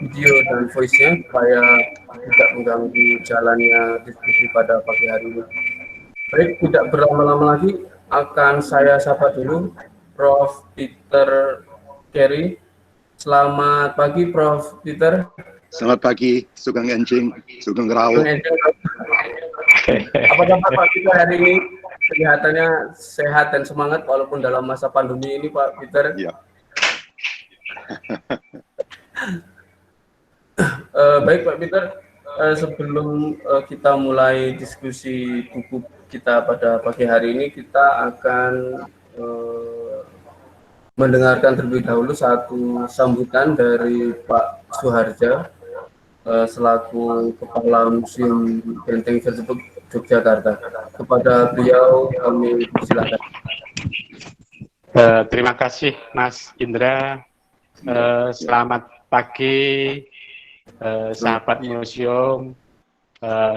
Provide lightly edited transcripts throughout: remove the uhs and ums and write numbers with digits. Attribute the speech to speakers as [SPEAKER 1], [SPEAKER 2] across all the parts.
[SPEAKER 1] video dan voice-nya supaya tidak mengganggu jalannya diskusi pada pagi hari ini. Baik, tidak berlama-lama lagi akan saya sapa dulu Prof. Peter Carey. Selamat pagi Prof. Peter.
[SPEAKER 2] Selamat pagi, Sugeng Enjing, Sugeng Rao.
[SPEAKER 1] Apa kabar Pak Peter hari ini? Kelihatannya sehat dan semangat walaupun dalam masa pandemi ini Pak Peter.
[SPEAKER 2] Ya.
[SPEAKER 1] Baik Pak Peter, sebelum kita mulai diskusi buku kita pada pagi hari ini, kita akan mendengarkan terlebih dahulu satu sambutan dari Pak Suharja selaku Kepala Museum Benteng Tersebut Yogyakarta. Kepada beliau kami persilakan.
[SPEAKER 3] Terima kasih Mas Indra. Selamat pagi sahabat museum.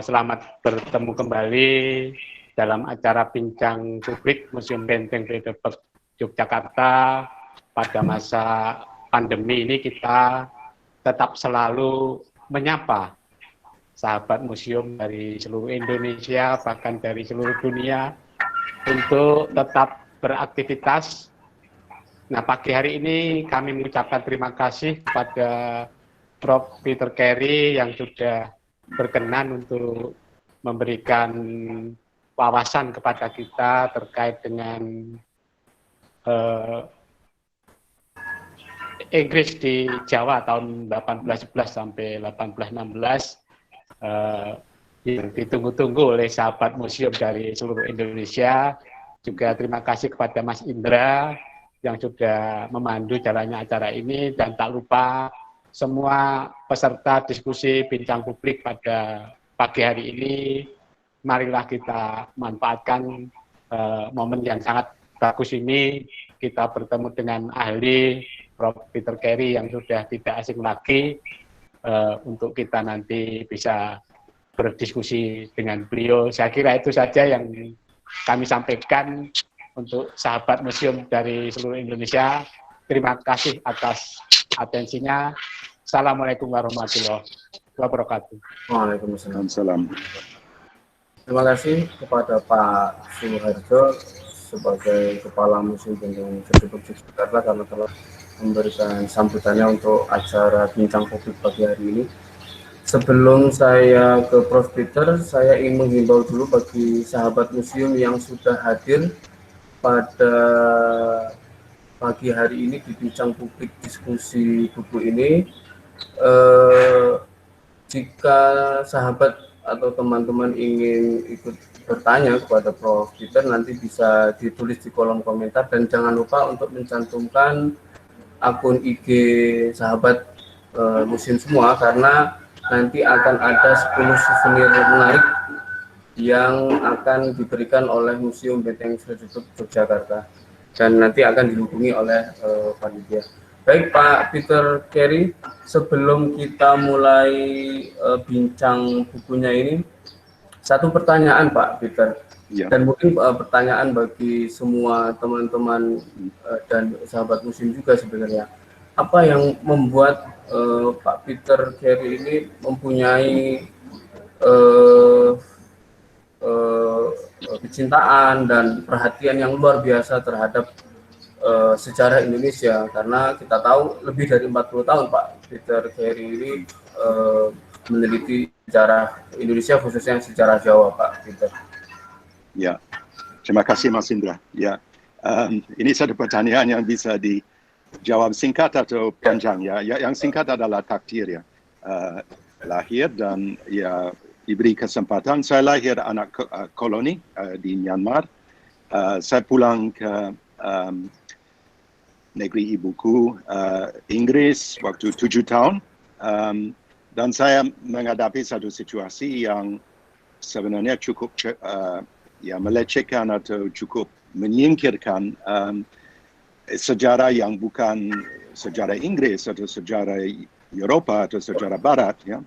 [SPEAKER 3] Selamat bertemu kembali dalam acara bincang publik Museum Benteng Fredeberg Yogyakarta. Pada masa pandemi ini kita tetap selalu menyapa sahabat museum dari seluruh Indonesia, bahkan dari seluruh dunia, untuk tetap beraktivitas. Nah, pagi hari ini kami mengucapkan terima kasih kepada Prof. Peter Carey yang sudah berkenan untuk memberikan wawasan kepada kita terkait dengan Inggris di Jawa tahun 1811 sampai 1816 yang ditunggu-tunggu oleh sahabat museum dari seluruh Indonesia. Juga terima kasih kepada Mas Indra yang sudah memandu jalannya acara ini, dan tak lupa semua peserta diskusi bincang publik pada pagi hari ini. Marilah kita manfaatkan momen yang sangat bagus ini, kita bertemu dengan ahli Prof. Peter Carey yang sudah tidak asing lagi, untuk kita nanti bisa berdiskusi dengan beliau. Saya kira itu saja yang kami sampaikan untuk sahabat museum dari seluruh Indonesia. Terima kasih atas atensinya. Assalamualaikum warahmatullahi wabarakatuh.
[SPEAKER 1] Waalaikumsalam. Terima kasih kepada Pak Suharjo sebagai Kepala Museum Benteng Fredeberg Yogyakarta karena telah memberikan sambutannya untuk acara bincang publik pagi hari ini. Sebelum saya ke Prof. Peter, saya ingin menghimbau dulu bagi sahabat museum yang sudah hadir pada pagi hari ini di bincang publik diskusi buku ini. Jika sahabat atau teman-teman ingin ikut bertanya kepada Prof. Peter, nanti bisa ditulis di kolom komentar, dan jangan lupa untuk mencantumkan akun IG sahabat museum semua, karena nanti akan ada 10 souvenir menarik yang akan diberikan oleh Museum Benteng Fredeberg Yogyakarta, dan nanti akan dihubungi oleh panitia. Baik Pak Peter Carey, sebelum kita mulai bincang bukunya ini, satu pertanyaan Pak Peter, ya. Dan mungkin pertanyaan bagi semua teman-teman dan sahabat museum juga sebenarnya. Apa yang membuat Pak Peter Carey ini mempunyai kecintaan dan perhatian yang luar biasa terhadap sejarah Indonesia, karena kita tahu lebih dari 40 tahun Pak Peter Carey ini meneliti sejarah Indonesia, khususnya sejarah Jawa Pak Peter.
[SPEAKER 2] Ya, terima kasih Mas Indra. Ya, ini satu pertanyaan yang bisa dijawab singkat atau panjang ya. Yang singkat adalah takdir ya. Lahir dan ya diberi kesempatan. Saya lahir anak koloni di Myanmar. Saya pulang ke negeri ibuku Inggris waktu 7 tahun, dan saya menghadapi satu situasi yang sebenarnya cukup melecehkan atau cukup menyingkirkan sejarah yang bukan sejarah Inggris atau sejarah Eropa atau sejarah Barat ya.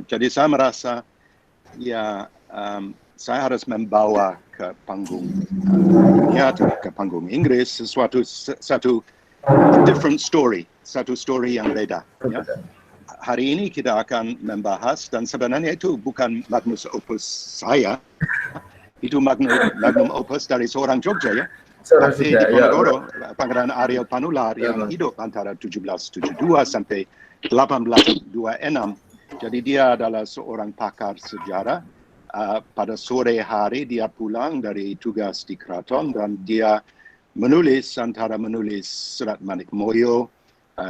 [SPEAKER 2] Jadi saya merasa saya harus membawa ke panggung dunia atau ke panggung Inggris satu different story, satu story yang beda. Ya. hari ini kita akan membahas, dan sebenarnya itu bukan magnum opus saya, itu magnum opus dari seorang Jogja ya.
[SPEAKER 1] Seorang
[SPEAKER 2] Bakti
[SPEAKER 1] juga, ya.
[SPEAKER 2] Diponegoro, Pangeran Arya Panular yang hidup antara 1772 sampai 1826. Jadi dia adalah seorang pakar sejarah. Pada sore hari dia pulang dari tugas di keraton dan dia menulis Surat Manik Moyo,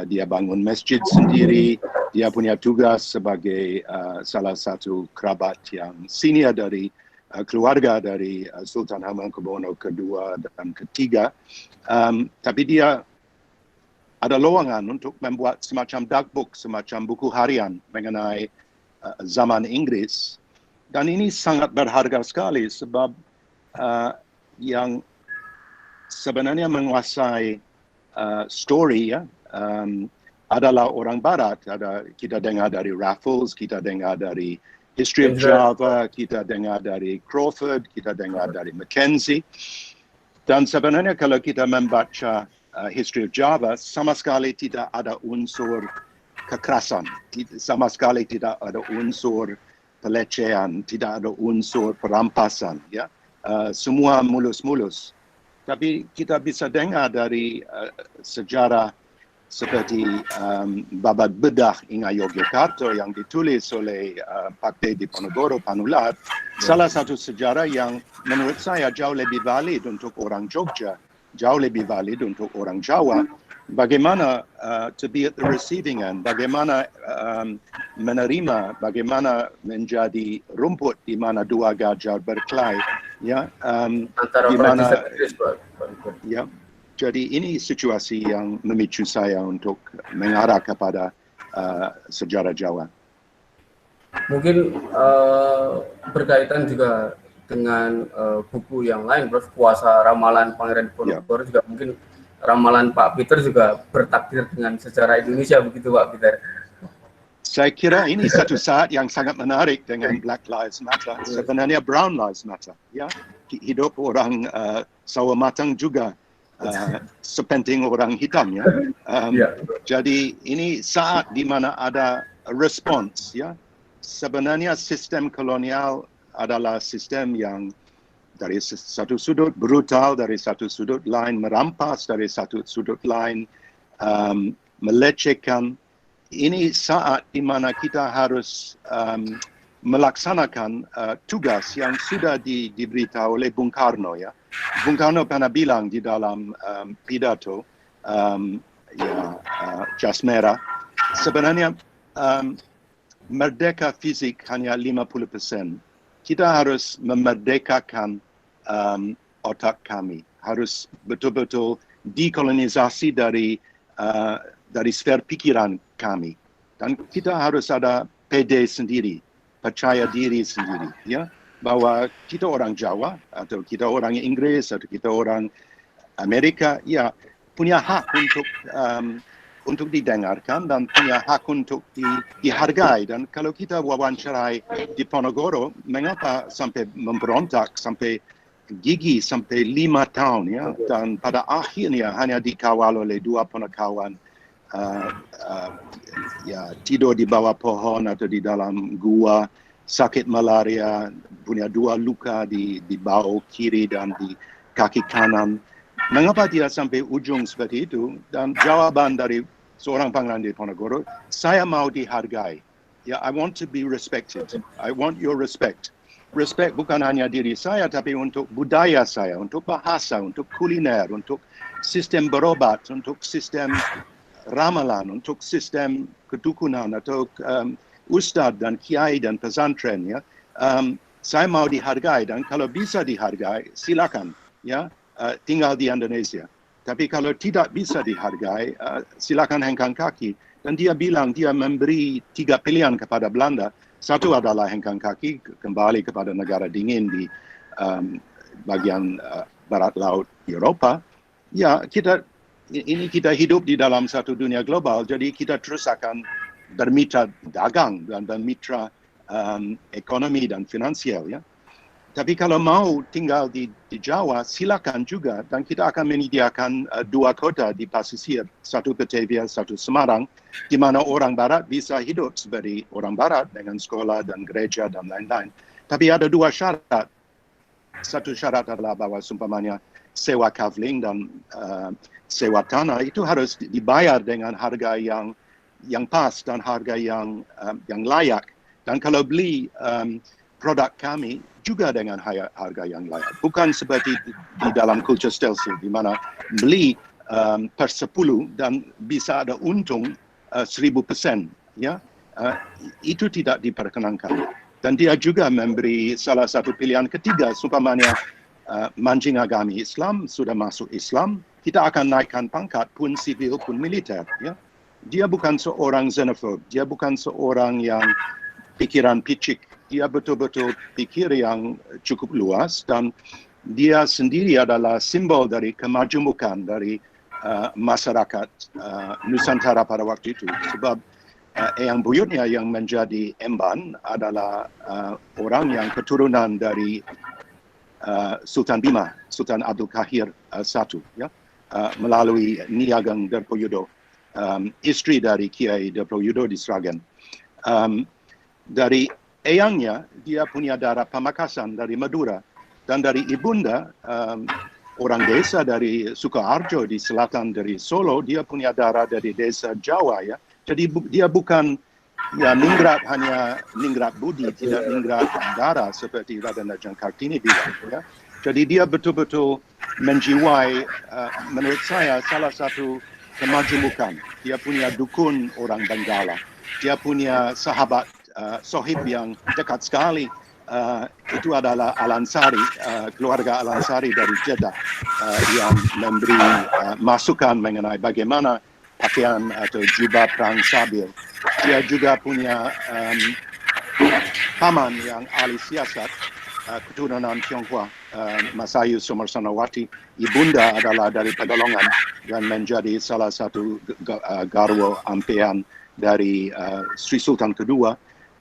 [SPEAKER 2] dia bangun masjid sendiri, dia punya tugas sebagai salah satu kerabat yang senior dari keluarga dari Sultan Hamengkubuwono kedua dan ketiga. Tapi dia ada lowongan untuk membuat semacam dagbook, semacam buku harian mengenai zaman Inggris. Dan ini sangat berharga sekali sebab yang sebenarnya menguasai story ya, adalah orang Barat. Kita dengar dari Raffles, kita dengar dari History of Java, kita dengar dari Crawford, kita dengar dari Mackenzie. Dan sebenarnya kalau kita membaca History of Java, sama sekali tidak ada unsur kekerasan, sama sekali tidak ada unsur pelecehan, tidak ada unsur perampasan. Ya, semua mulus-mulus. Tapi kita bisa dengar dari sejarah seperti Babat Bedah Inga Yogyakarta yang ditulis oleh Bakti Diponegoro Panular, salah satu sejarah yang menurut saya jauh lebih valid untuk orang Jogja, jauh lebih valid untuk orang Jawa. Bagaimana to be at the receiving end, bagaimana menerima, bagaimana menjadi rumput di mana dua gajah berkelahi, ya, di mana, ya. Jadi ini situasi yang memicu saya untuk mengarah kepada sejarah Jawa.
[SPEAKER 1] Mungkin berkaitan juga dengan buku yang lain, Prof. Kuasa Ramalan Pangeran Diponegoro, juga mungkin ramalan Pak Peter juga bertakdir dengan sejarah Indonesia, begitu Pak Peter?
[SPEAKER 2] Saya kira ini satu saat yang sangat menarik dengan Black Lives Matter. Sebenarnya Brown Lives Matter. Ya, hidup orang sawo matang juga sepenting orang hitam. Ya. Jadi ini saat di mana ada respons. Ya, sebenarnya sistem kolonial adalah sistem yang dari satu sudut brutal, dari satu sudut lain merampas, dari satu sudut lain melecehkan. Ini saat di mana kita harus melaksanakan tugas yang sudah diberitahu oleh Bung Karno. Ya. Bung Karno pernah bilang di dalam pidato jas merah, sebenarnya merdeka fisik hanya 50%. Kita harus memerdekakan otak kami, harus betul-betul dekolonisasi dari sfer pikiran kami, dan kita harus ada PD sendiri, percaya diri sendiri, ya, bahwa kita orang Jawa atau kita orang Inggris atau kita orang Amerika, ya, punya hak untuk didengarkan dan punya hak untuk dihargai. Dan kalau kita wawancarai Diponegoro, mengapa sampai memberontak sampai gigi sampai 5 tahun, ya, dan pada akhirnya hanya dikawal oleh 2 ponakawan, ya, tidur di bawah pohon atau di dalam gua, sakit malaria, punya 2 luka di bahu kiri dan di kaki kanan. Mengapa dia sampai ujung seperti itu? Dan jawaban dari seorang Pangeran Diponegoro, saya mau dihargai. Ya, I want to be respected. I want your respect. Respect bukan hanya diri saya, tapi untuk budaya saya, untuk bahasa, untuk kuliner, untuk sistem berobat, untuk sistem ramalan, untuk sistem kedukunan atau ustadz dan kiai dan pesantren. Ya, saya mau dihargai, dan kalau bisa dihargai, silakan. Ya, tinggal di Indonesia. Tapi kalau tidak bisa dihargai, silakan hengkang kaki. Dan dia bilang dia memberi 3 pilihan kepada Belanda. Satu adalah hengkang kaki, kembali kepada negara dingin di bagian barat laut Eropa. Ya, kita hidup di dalam satu dunia global, jadi kita terus akan bermitra dagang dan bermitra ekonomi dan finansial. Ya. Tapi kalau mau tinggal di Jawa, silakan juga. Dan kita akan menyediakan 2 kota di pesisir, satu Batavia, satu Semarang, di mana orang Barat bisa hidup sebagai orang Barat dengan sekolah dan gereja dan lain-lain. Tapi ada 2 syarat. Satu syarat adalah bahwa seumpamanya sewa kavling dan sewa tanah itu harus dibayar dengan harga yang pas dan harga yang layak. Dan kalau beli produk kami juga dengan harga yang layak. Bukan seperti di dalam culture stencil di mana beli per 10 dan bisa ada untung 1000%. Ya? Itu tidak diperkenankan. Dan dia juga memberi salah satu pilihan ketiga, seumpamanya mancing agami Islam, sudah masuk Islam, kita akan naikkan pangkat pun sivil pun militer. Ya? Dia bukan seorang xenophobe, dia bukan seorang yang pikiran picik, dia betul-betul pikir yang cukup luas dan dia sendiri adalah simbol dari kemajemukan dari masyarakat Nusantara pada waktu itu. Sebab Eyang buyutnya yang menjadi emban adalah orang yang keturunan dari Sultan Bima, Sultan Abdul Kahir I, ya, melalui Ni Ageng Dirpoyudo, istri dari Kiai Dirpoyudo di Sragen. Dari eyangnya, dia punya darah Pamekasan dari Madura. Dan dari ibunda, orang desa dari Sukoharjo di selatan dari Solo, dia punya darah dari desa Jawa. Ya. Jadi dia bukan ya ningrat hanya ningrat budi, tidak ningrat darah seperti Raden Ajeng Kartini bilang. Ya. Jadi dia betul-betul menjiwai, menurut saya, salah satu kemajemukan. Dia punya dukun orang Benggala. Dia punya sahabat sohib yang dekat sekali, itu adalah Al-Ansari, keluarga Al-Ansari dari Jeddah, yang memberi masukan mengenai bagaimana pakaian atau jubah perang Sabil. Dia juga punya paman yang ahli siasat, keturunan Tionghoa, Masayu Sumarsanawati. Ibunda adalah dari Pedolongan dan menjadi salah satu garwo ampean dari Sri Sultan kedua.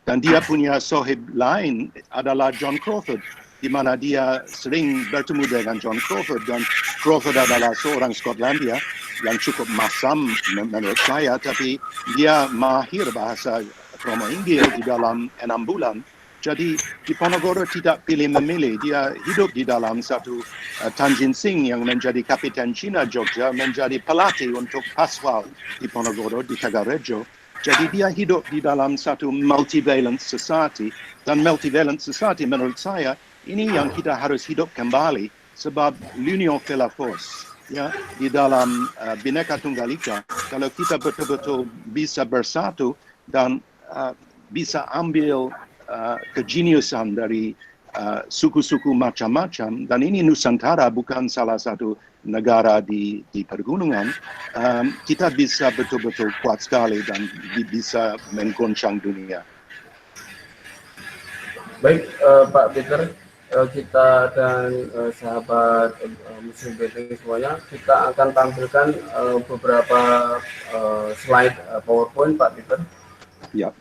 [SPEAKER 2] Dan dia punya sohib lain adalah John Crawford, di mana dia sering bertemu dengan John Crawford. Dan Crawford adalah seorang Skotlandia yang cukup masam menurut saya, tapi dia mahir bahasa Kromo Inggil di dalam 6 bulan. Jadi Diponegoro tidak pilih memilih, dia hidup di dalam satu Tanjin Sing yang menjadi Kapiten Cina Jogja, menjadi pelatih untuk Paswal Diponegoro di Tagarejo. Jadi dia hidup di dalam satu multivalent society, dan multivalent society menurut saya ini yang kita harus hidup kembali, sebab l'union fait la force. Ya, di dalam Bhinneka Tunggal Ika, kalau kita betul-betul bisa bersatu dan bisa ambil kejeniusan dari suku-suku macam-macam, dan ini Nusantara bukan salah satu negara di pegunungan, kita bisa betul-betul kuat sekali dan bisa menggoncang dunia.
[SPEAKER 1] Baik, Pak Peter, kita dan sahabat Museum BT semuanya, kita akan tampilkan beberapa slide PowerPoint, Pak Peter.
[SPEAKER 2] Ya.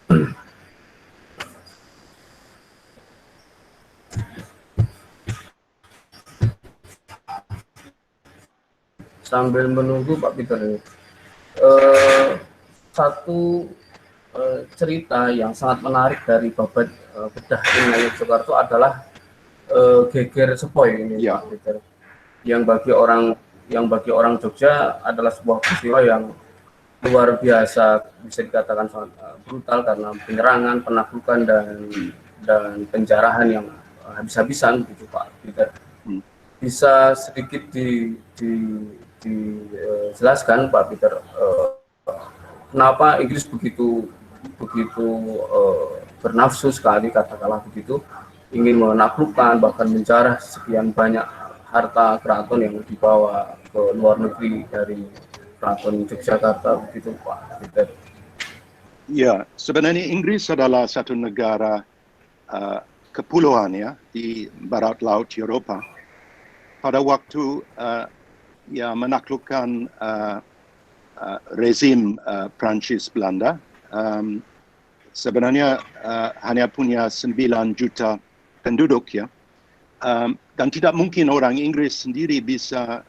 [SPEAKER 1] Sambil menunggu Pak Peter ini, satu cerita yang sangat menarik dari babat bedah Inayat Soekarto adalah geger sepoi ini, ya, Pak Peter, yang bagi orang Jogja adalah sebuah peristiwa yang luar biasa, bisa dikatakan sangat brutal karena penyerangan, penaklukan dan penjarahan yang habis-habisan gitu, Pak Peter. Bisa sedikit dijelaskan, Pak Peter, kenapa Inggris begitu bernafsu sekali, katakanlah begitu, ingin menaklukkan bahkan menjarah sekian banyak harta keraton yang dibawa ke luar negeri dari Keraton Yogyakarta begitu, Pak Peter.
[SPEAKER 2] Ya, sebenarnya Inggris adalah satu negara kepulauan ya di barat laut Eropa. Pada waktu menaklukkan rezim Prancis Belanda, sebenarnya hanya punya 9 juta penduduk ya, dan tidak mungkin orang Inggris sendiri bisa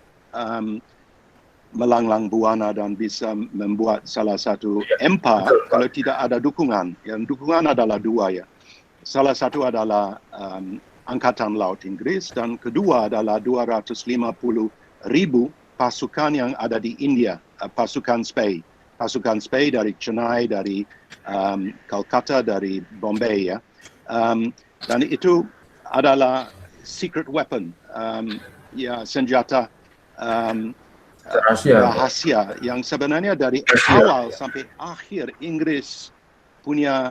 [SPEAKER 2] melanglang buana dan bisa membuat salah satu empire kalau tidak ada dukungan. Yang dukungan adalah dua ya. Salah satu adalah Angkatan Laut Inggris dan kedua adalah 250,000 pasukan yang ada di India, pasukan Spey. Pasukan Spey dari Chennai, dari Kolkata, dari Bombay ya. Dan itu adalah secret weapon, ya senjata rahasia yang sebenarnya dari awal sampai akhir Inggris punya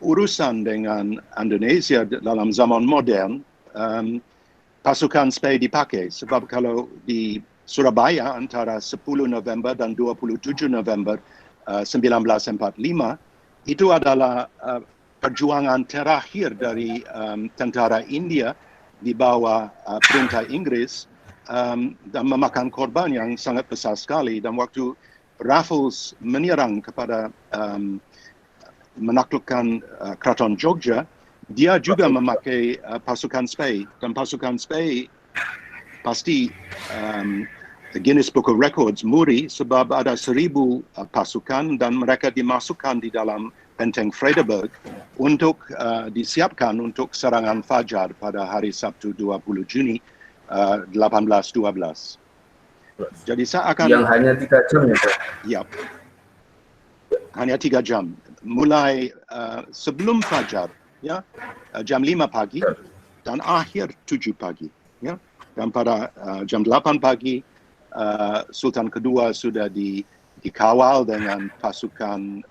[SPEAKER 2] urusan dengan Indonesia dalam zaman modern. Pasukan Spey dipakai sebab kalau di Surabaya antara 10 November dan 27 November 1945 itu adalah perjuangan terakhir dari tentara India di bawah perintah Inggris dan memakan korban yang sangat besar sekali. Dan waktu Raffles menyerang kepada menaklukkan Keraton Jogja, dia juga memakai pasukan Spey, dan pasukan Spey pasti Guinness Book of Records muri sebab ada 1,000 pasukan dan mereka dimasukkan di dalam Benteng Frederberg untuk disiapkan untuk serangan Fajar pada hari Sabtu 20 Juni 1812. Jadi saya akan
[SPEAKER 1] yang hanya 3 jam ya Pak?
[SPEAKER 2] Ya, hanya 3 jam. Mulai sebelum Fajar, ya, jam 5 pagi dan akhir 7 pagi. Ya. Dan pada jam 8 pagi, Sultan kedua sudah dikawal dengan pasukan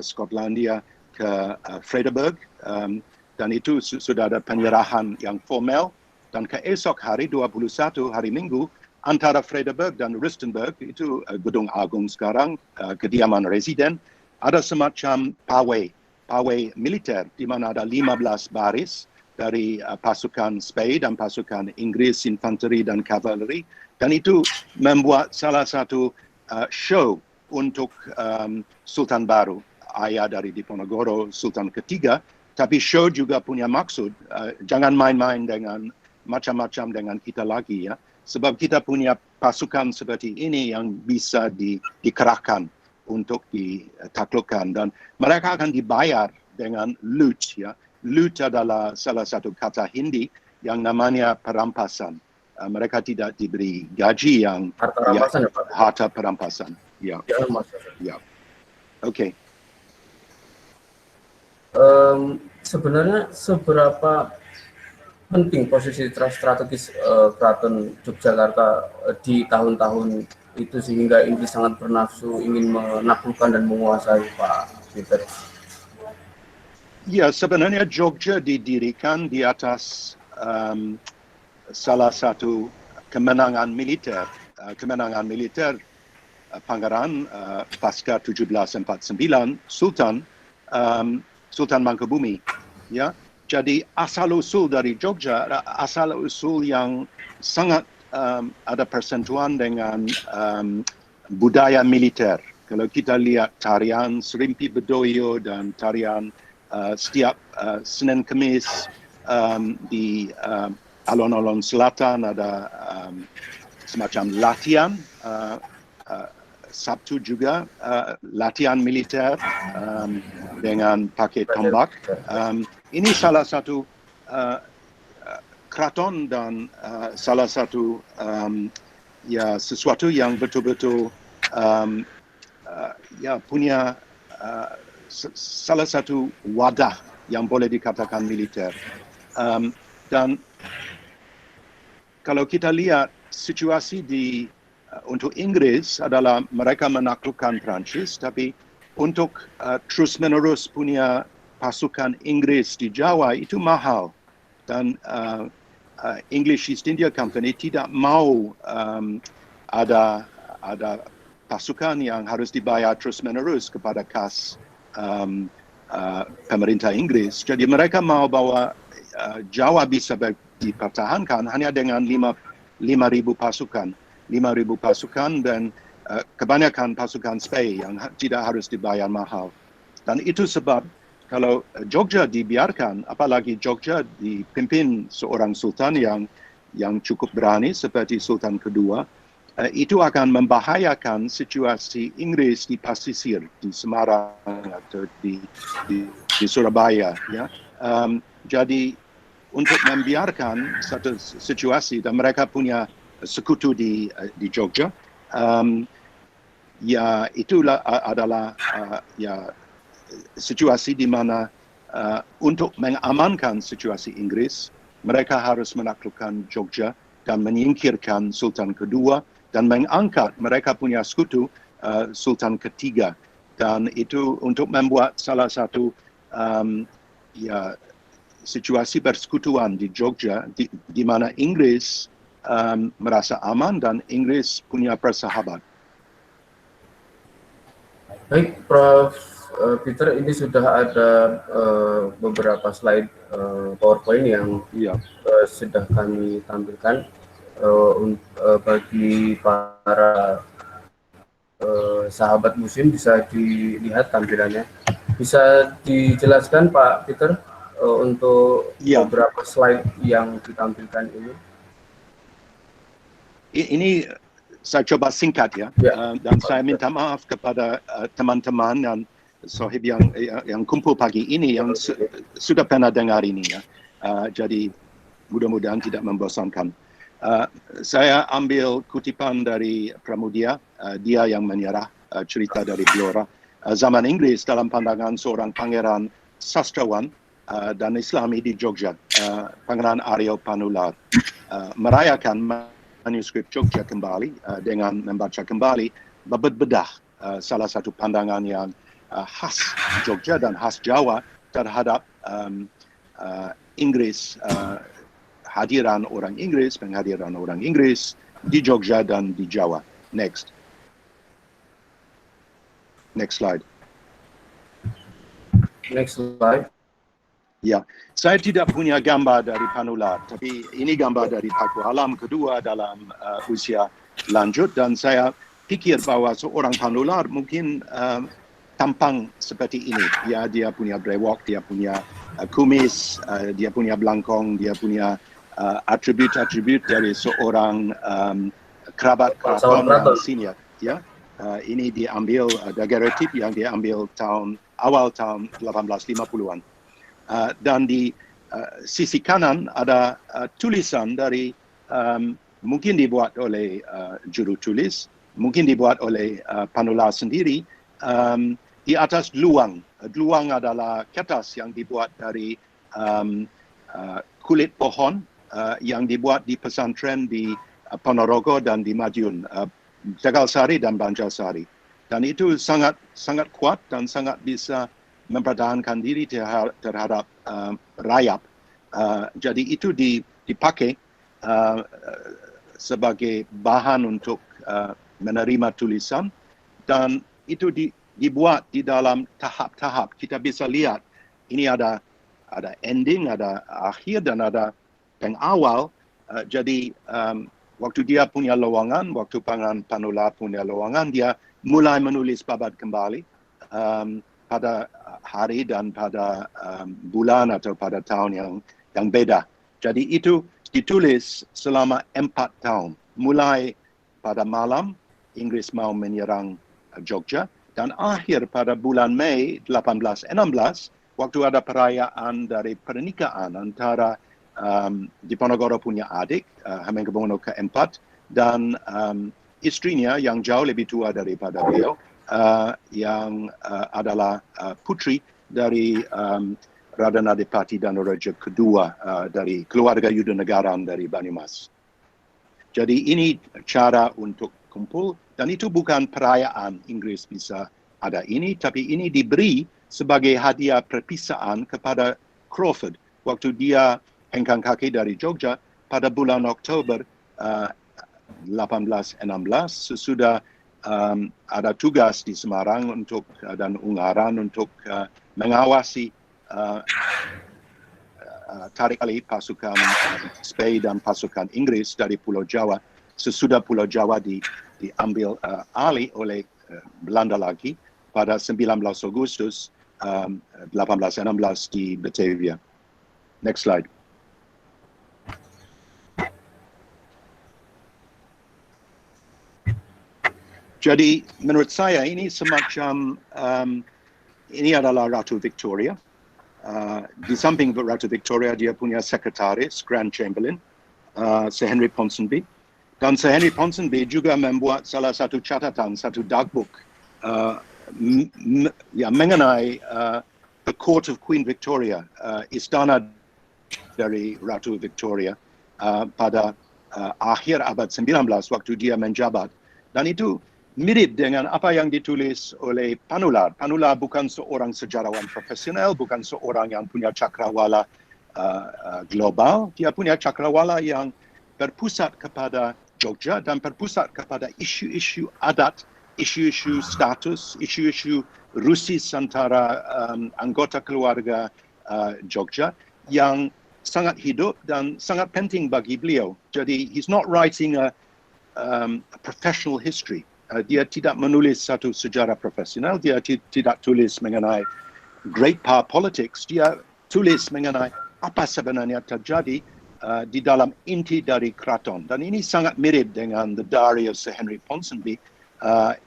[SPEAKER 2] Skotlandia ke Frederberg, dan itu sudah ada penyerahan yang formal. Dan keesok hari 21 hari Minggu antara Frederberg dan Rustenburg itu gedung agung sekarang, kediaman residen, ada semacam pawai militer di mana ada 15 baris dari pasukan Spey dan pasukan Inggris infanteri dan kavaleri, dan itu membuat salah satu show untuk Sultan baru, ayah dari Diponegoro, Sultan ketiga. Tapi show juga punya maksud, jangan main-main dengan macam-macam dengan kita lagi ya. Sebab kita punya pasukan seperti ini yang bisa dikerahkan untuk ditaklukkan. Dan mereka akan dibayar dengan loot ya. Loot adalah salah satu kata Hindi yang namanya perampasan. Mereka tidak diberi gaji yang
[SPEAKER 1] Harta rampasan ya Pak?
[SPEAKER 2] Harta perampasan. Ya. Ya. Oke.
[SPEAKER 1] Sebenarnya seberapa penting posisi strategis Keraton Yogyakarta di tahun-tahun itu sehingga Inggris sangat bernafsu ingin menaklukkan dan menguasai Pak Peter?
[SPEAKER 2] Ya, sebenarnya Jogja didirikan di atas salah satu kemenangan militer. Kemenangan militer Pangeran pasca 1749 Sultan Mangkubumi. Ya, jadi asal-usul dari Jogja, asal-usul yang sangat ada persentuhan dengan budaya militer. Kalau kita lihat tarian Serimpi Bedoyo dan tarian setiap Senin Kemis di alun-alun selatan ada semacam latihan, Sabtu juga latihan militer dengan pakai tombak. Ini salah satu keraton dan salah satu ya sesuatu yang betul-betul ya punya salah satu wadah yang boleh dikatakan militer. Dan kalau kita lihat situasi untuk Inggris adalah mereka menaklukkan Prancis, tapi untuk terus-menerus punya pasukan Inggris di Jawa itu mahal. Dan English East India Company tidak mau ada pasukan yang harus dibayar terus-menerus kepada kas pemerintah Inggris. Jadi mereka mau bahwa Jawa bisa dipertahankan hanya dengan 5,000 pasukan. 5,000 pasukan dan kebanyakan pasukan Spey yang tidak harus dibayar mahal. Dan itu sebab kalau Jogja dibiarkan, apalagi Jogja dipimpin seorang sultan yang cukup berani seperti Sultan kedua, itu akan membahayakan situasi Inggris di pesisir, di Semarang atau di Surabaya. Ya. Jadi untuk membiarkan satu situasi, dan mereka punya sekutu di Jogja, ya itulah adalah ya situasi di mana untuk mengamankan situasi Inggris, mereka harus menaklukkan Jogja dan menyingkirkan Sultan kedua dan mengangkat mereka punya sekutu Sultan ketiga. Dan itu untuk membuat salah satu ya situasi persekutuan di Jogja di mana Inggris merasa aman dan Inggris punya persahabat.
[SPEAKER 1] Baik, Prof. Peter, ini sudah ada beberapa slide PowerPoint yang sudah kami tampilkan bagi para sahabat museum. Bisa dilihat tampilannya. Bisa dijelaskan Pak Peter untuk beberapa slide yang ditampilkan ini? Ini
[SPEAKER 2] saya coba singkat ya, dan saya minta maaf kepada teman-teman dan sohib yang kumpul pagi ini yang sudah pernah dengar ini ya. Jadi mudah-mudahan tidak membosankan. Saya ambil kutipan dari Pramudia, dia yang menyerah, cerita dari Blora. Zaman Inggris dalam pandangan seorang pangeran sastrawan dan Islami di Jogja, Pangeran Aryo Panular, merayakan manuskrip Jogja kembali dengan membaca kembali bedah salah satu pandangan yang khas Jogja dan khas Jawa terhadap Inggris, hadiran orang Inggris, penghadiran orang Inggris di Jogja dan di Jawa. Next slide. Next slide. Ya, saya tidak punya gambar dari Panular, tapi ini gambar dari Paku Alam kedua dalam usia lanjut, dan saya pikir bahwa seorang Panular mungkin tampang seperti ini. Ya, dia punya brewok, dia punya kumis, dia punya belangkong, dia punya atribut-atribut dari seorang kerabat keraton senior. Ya, ini diambil daguerreotype yang diambil awal tahun 1850-an. Dan di sisi kanan ada tulisan dari mungkin dibuat oleh juru tulis, mungkin dibuat oleh Panular sendiri di atas dluwang. Dluwang adalah kertas yang dibuat dari kulit pohon yang dibuat di pesantren di Ponorogo dan di Madiun, Tegalsari dan Banjarsari. Dan itu sangat kuat dan sangat bisa mempertahankan diri terhadap rayap. Jadi itu dipakai sebagai bahan untuk menerima tulisan, dan itu dibuat di dalam tahap-tahap. Kita bisa lihat ini ada ending, ada akhir, dan ada pengawal. Jadi waktu dia punya lowongan, waktu Pangeran Panular punya lowongan, dia mulai menulis babat kembali pada hari dan pada bulan atau pada tahun yang beda. Jadi itu ditulis selama 4 tahun. Mulai pada malam Inggris mau menyerang Jogja, dan akhir pada bulan Mei 1816 waktu ada perayaan dari pernikahan antara Diponegoro punya adik Hamengkubuwono keempat dan istrinya yang jauh lebih tua daripada beliau, yang adalah putri dari Radha Adipati Danaraja kedua dari keluarga Yudanegaraan dari Banyumas. Jadi ini cara untuk kumpul, dan itu bukan perayaan Inggris bisa ada ini, tapi ini diberi sebagai hadiah perpisahan kepada Crawford waktu dia hengkang kaki dari Jogja pada bulan Oktober 1816 sesudah ada tugas di Semarang dan Ungaran untuk mengawasi tarik alih pasukan Spei dan pasukan Inggris dari Pulau Jawa. Sesudah Pulau Jawa diambil alih oleh Belanda lagi pada 19 Agustus 1816 di Batavia. Next slide. Jadi menurut saya ini semacam ini adalah Ratu Victoria. Di samping Ratu Victoria dia punya sekretaris Grand Chamberlain Sir Henry Ponsonby, dan Sir Henry Ponsonby juga membuat salah satu catatan, satu dagbook mengenai the Court of Queen Victoria, istana dari Ratu Victoria pada akhir abad 19 waktu dia menjabat, dan itu mirip dengan apa yang ditulis oleh Panular. Panular bukan seorang sejarawan profesional, bukan seorang yang punya cakrawala global. Dia punya cakrawala yang berpusat kepada Jogja dan berpusat kepada isu-isu adat, isu-isu status, isu-isu rusis antara anggota keluarga Jogja yang sangat hidup dan sangat penting bagi beliau. Jadi, he's not writing a professional history. Dia tidak menulis satu sejarah profesional, dia tidak tulis mengenai great power politics, dia tulis mengenai apa sebenarnya terjadi di dalam inti dari keraton. Dan ini sangat mirip dengan The Diary of Sir Henry Ponsonby,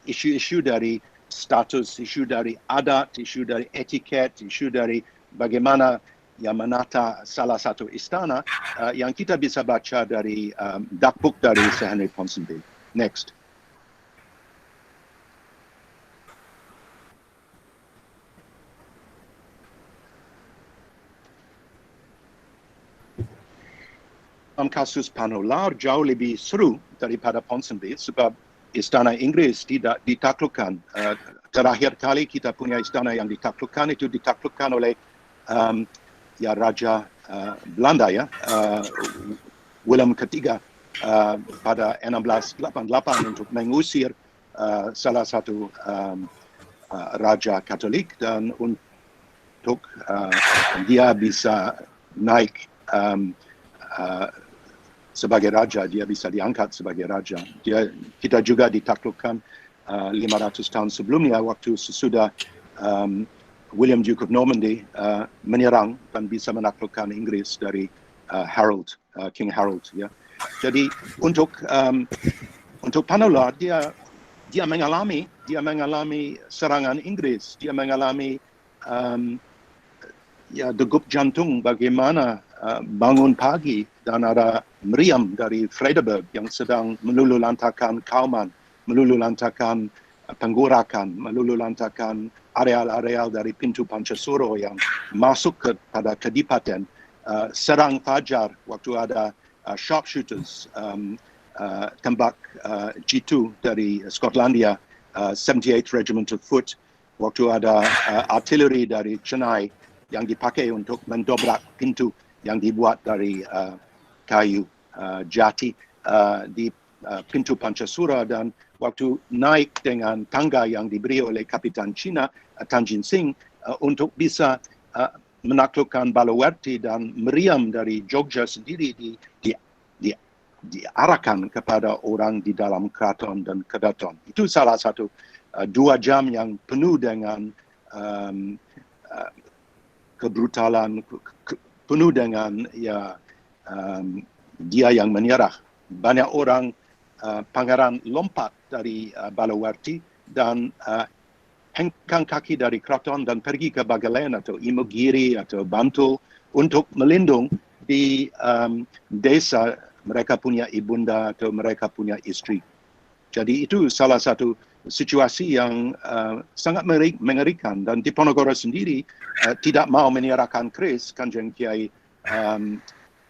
[SPEAKER 2] isu-isu dari status, isu dari adat, isu dari etiket, isu dari bagaimana yang menata salah satu istana yang kita bisa baca dari dagbook dari Sir Henry Ponsonby. Next. Kasus Panular jauh lebih seru daripada Ponsonby sebab istana Inggris tidak ditaklukkan. Terakhir kali kita punya istana yang ditaklukkan itu ditaklukkan oleh Raja Belanda Willem III pada 1688 untuk mengusir salah satu raja Katolik dan untuk dia bisa naik sebagai raja, dia bisa diangkat sebagai raja. Kita juga ditaklukkan 500 tahun sebelumnya waktu sesudah William Duke of Normandy menyerang dan bisa menaklukkan Inggris dari King Harold. Ya. Jadi untuk Panular dia mengalami serangan Inggris, dia mengalami degup jantung bagaimana bangun pagi dan ada meriam dari Frederberg yang sedang melululantakkan Kauman, melululantakkan penggurakan, melululantakkan areal-areal dari pintu Pancasuro yang masuk kepada Kadipaten. Serang fajar waktu ada sharpshooters, tembak G2 dari Skotlandia, 78th Regiment of Foot, waktu ada artileri dari Chennai yang dipakai untuk mendobrak pintu yang dibuat dari kayu jati di pintu Pancasura, dan waktu naik dengan tangga yang diberi oleh Kapitan Cina Tan Jin Sing untuk bisa menaklukkan Balawerti, dan meriam dari Jogja sendiri diarahkan kepada orang di dalam keraton dan kedaton. Itu salah satu 2 jam yang penuh dengan kebrutalan, penuh dengan dia yang menyerah. Banyak orang pangeran lompat dari Balawerti dan hengkang kaki dari keraton dan pergi ke Bagelen atau Imogiri atau Bantul untuk melindung di desa mereka punya ibunda atau mereka punya istri. Jadi itu salah satu situasi yang sangat mengerikan, dan Diponegoro sendiri tidak mau menyerahkan keris Kanjeng Kiai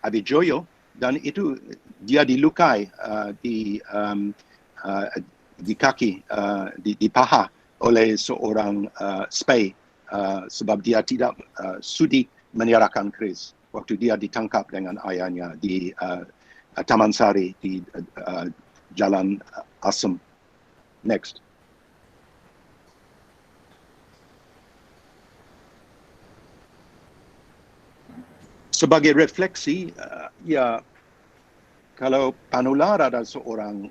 [SPEAKER 2] Adijoyo, dan itu dia dilukai di kaki, di paha oleh seorang spy sebab dia tidak sudi menyerahkan keris waktu dia ditangkap dengan ayahnya di Taman Sari di Jalan Asem. Next. Sebagai refleksi, kalau Panular ada seorang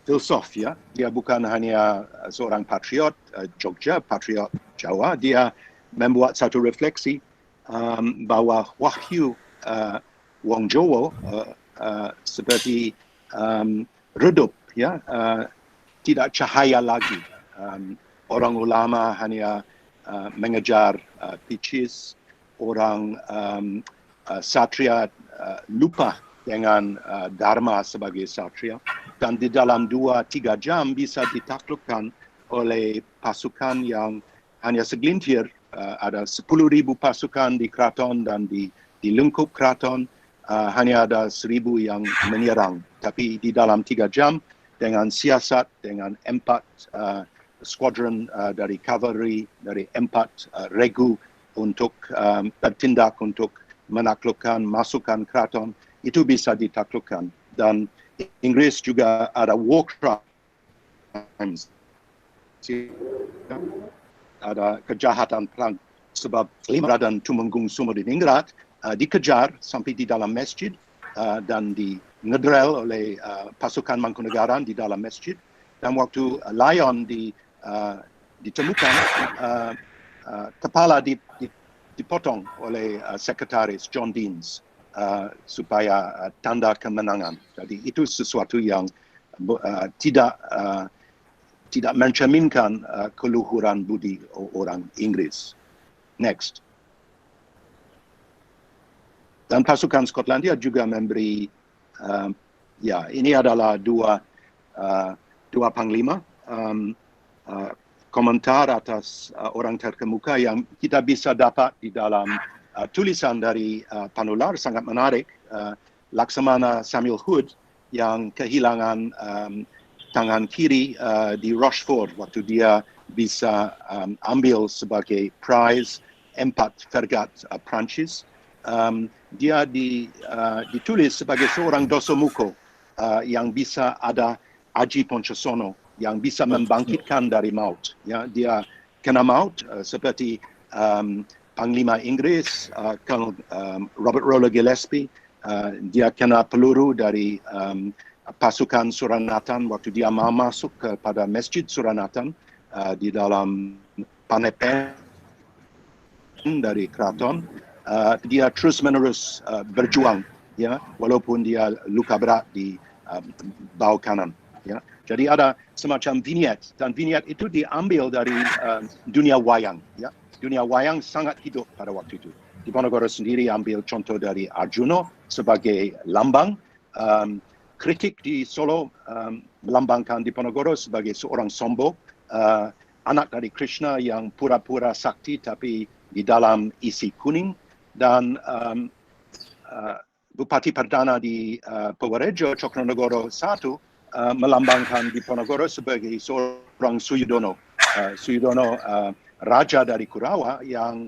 [SPEAKER 2] filsuf, ya. Dia bukan hanya seorang patriot Jogja, patriot Jawa. Dia membuat satu refleksi bahwa wahyu Wong Jowo seperti redup, ya, tidak cahaya lagi. Orang ulama hanya mengejar picis, orang satria lupa dengan dharma sebagai satria, dan di dalam 2-3 jam bisa ditaklukkan oleh pasukan yang hanya segelintir. Ada 10,000 pasukan di keraton, dan di lingkup keraton hanya ada 1,000 yang menyerang. Tapi di dalam 3 jam dengan siasat, dengan 4 skuadron dari cavalry, dari 4 regu untuk bertindak untuk menaklukkan masukan keraton, itu bisa ditaklukkan. Dan Inggris juga ada war crimes, ada kejahatan perang, sebab Raden Tumenggung Sumodiningrat dikejar sampai di dalam masjid dan ngedrel oleh pasukan Mangkunegaran di dalam masjid. Dan waktu Lion ditemukan, kepala dipotong oleh sekretaris John Deans supaya tanda kemenangan. Jadi itu sesuatu yang tidak mencerminkan keluhuran budi orang Inggris. Next. Dan pasukan Skotlandia juga memberi, ya, ini adalah dua panglima, komentar atas orang terkemuka yang kita bisa dapat di dalam tulisan dari Panular, sangat menarik. Laksamana Samuel Hood yang kehilangan tangan kiri di Rochefort waktu dia bisa ambil sebagai prize 4 fregat Prancis. Dia ditulis sebagai seorang dosomuko yang bisa ada Aji Poncosono, yang bisa membangkitkan dari maut. Ya, dia kena maut seperti Panglima Inggris, Colonel Robert Roller Gillespie. Dia kena peluru dari pasukan Suranatan waktu dia mau masuk kepada Masjid Suranatan di dalam Panepen dari keraton. Dia terus-menerus berjuang, ya, walaupun dia luka berat di bahu kanan. Ya. Jadi ada semacam vignette, dan vignette itu diambil dari dunia wayang. Ya. Dunia wayang sangat hidup pada waktu itu. Diponegoro sendiri ambil contoh dari Arjuna sebagai lambang. Kritik di Solo melambangkan Diponegoro sebagai seorang sombong, anak dari Krishna yang pura-pura sakti tapi di dalam isi kuning. Dan Bupati Perdana di Purworejo, Cokronegoro I, melambangkan Diponegoro sebagai seorang Suyudono. Suyudono raja dari Kurawa yang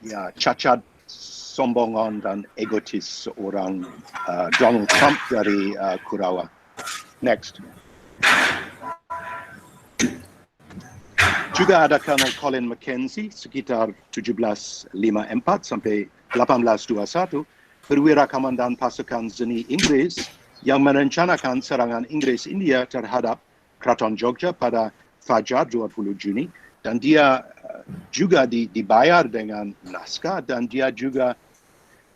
[SPEAKER 2] ya, cacat, sombongan dan egotis, seorang Donald Trump dari Kurawa. Next. Juga ada Colonel Colin Mackenzie sekitar 1754 sampai 1821, perwira komandan pasukan Zeni Inggris yang merencanakan serangan Inggris India terhadap Keraton Jogja pada Fajar 20 Juni. Dan dia juga dibayar dengan naskah, dan dia juga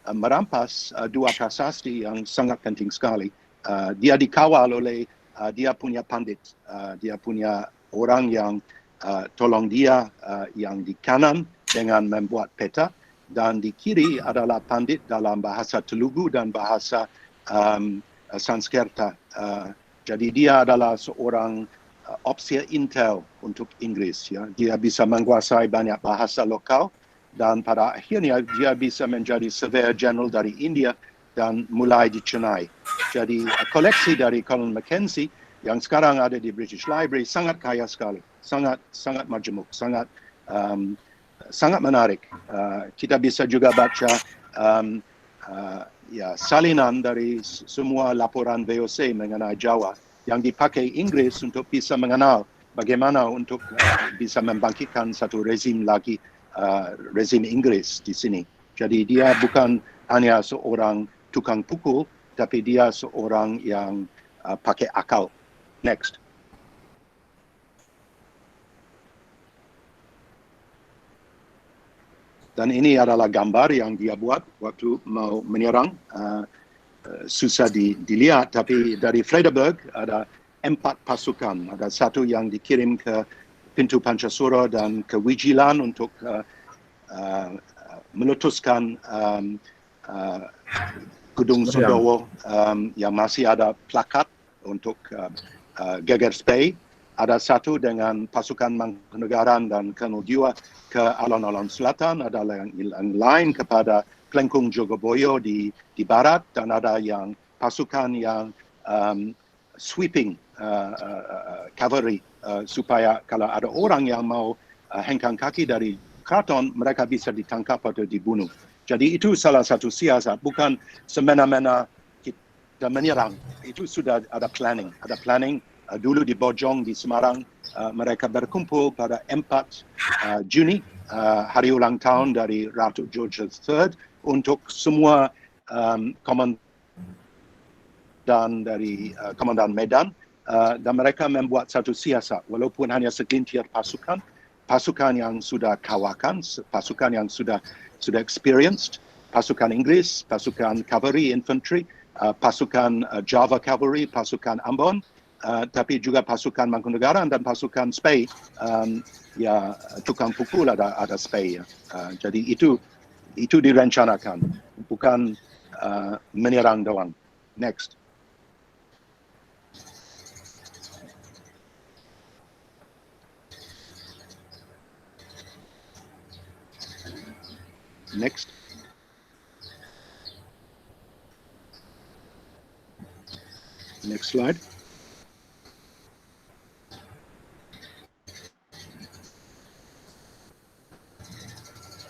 [SPEAKER 2] merampas 2 prasasti yang sangat penting sekali. Dia dikawal oleh dia punya pandit, dia punya orang yang tolong dia yang di kanan dengan membuat peta, dan di kiri adalah pandit dalam bahasa Telugu dan bahasa Sanskerta. Jadi dia adalah seorang opsi intel untuk Inggris. Ya. Dia bisa menguasai banyak bahasa lokal, dan pada akhirnya dia bisa menjadi Surveyor General dari India dan mulai di Chennai. Jadi koleksi dari Colin Mackenzie yang sekarang ada di British Library sangat kaya sekali, sangat majemuk, sangat menarik. Kita bisa juga baca ya, salinan dari semua laporan VOC mengenai Jawa yang dipakai Inggris untuk bisa mengenal bagaimana untuk bisa membangkitkan satu rezim lagi, rezim Inggris di sini. Jadi dia bukan hanya seorang tukang pukul, tapi dia seorang yang pakai akal. Next. Dan ini adalah gambar yang dia buat waktu mau menyerang. Susah dilihat, tapi dari Frederberg ada 4 pasukan. Ada satu yang dikirim ke pintu Pancasura dan ke Wijilan untuk meletuskan Gedung Sundowo yang masih ada plakat untuk geger Spey. Ada satu dengan pasukan Mangkunegaran dan Colonel Dua ke alun-alun selatan, ada yang lain kepada Klengkung Jogoboyo di barat, dan ada yang pasukan yang sweeping cavalry supaya kalau ada orang yang mau hengkang kaki dari keraton, mereka bisa ditangkap atau dibunuh. Jadi itu salah satu siasat, bukan semena-mena kita menyerang. Itu sudah ada planning. Dulu di Bojong di Semarang, mereka berkumpul pada 4 Juni, hari ulang tahun dari Ratu George III, untuk semua komandan dari komandan Medan, dan mereka membuat satu siasat, walaupun hanya segelintir pasukan yang sudah kawakan, pasukan yang sudah experienced, pasukan Inggris, pasukan cavalry infantry, pasukan Java cavalry, pasukan Ambon, tapi juga pasukan Mangkunegaran dan pasukan Spey, ya tukang pukul ada Spey. Jadi itu direncanakan, bukan menyerang doang. Next. Next. Next slide.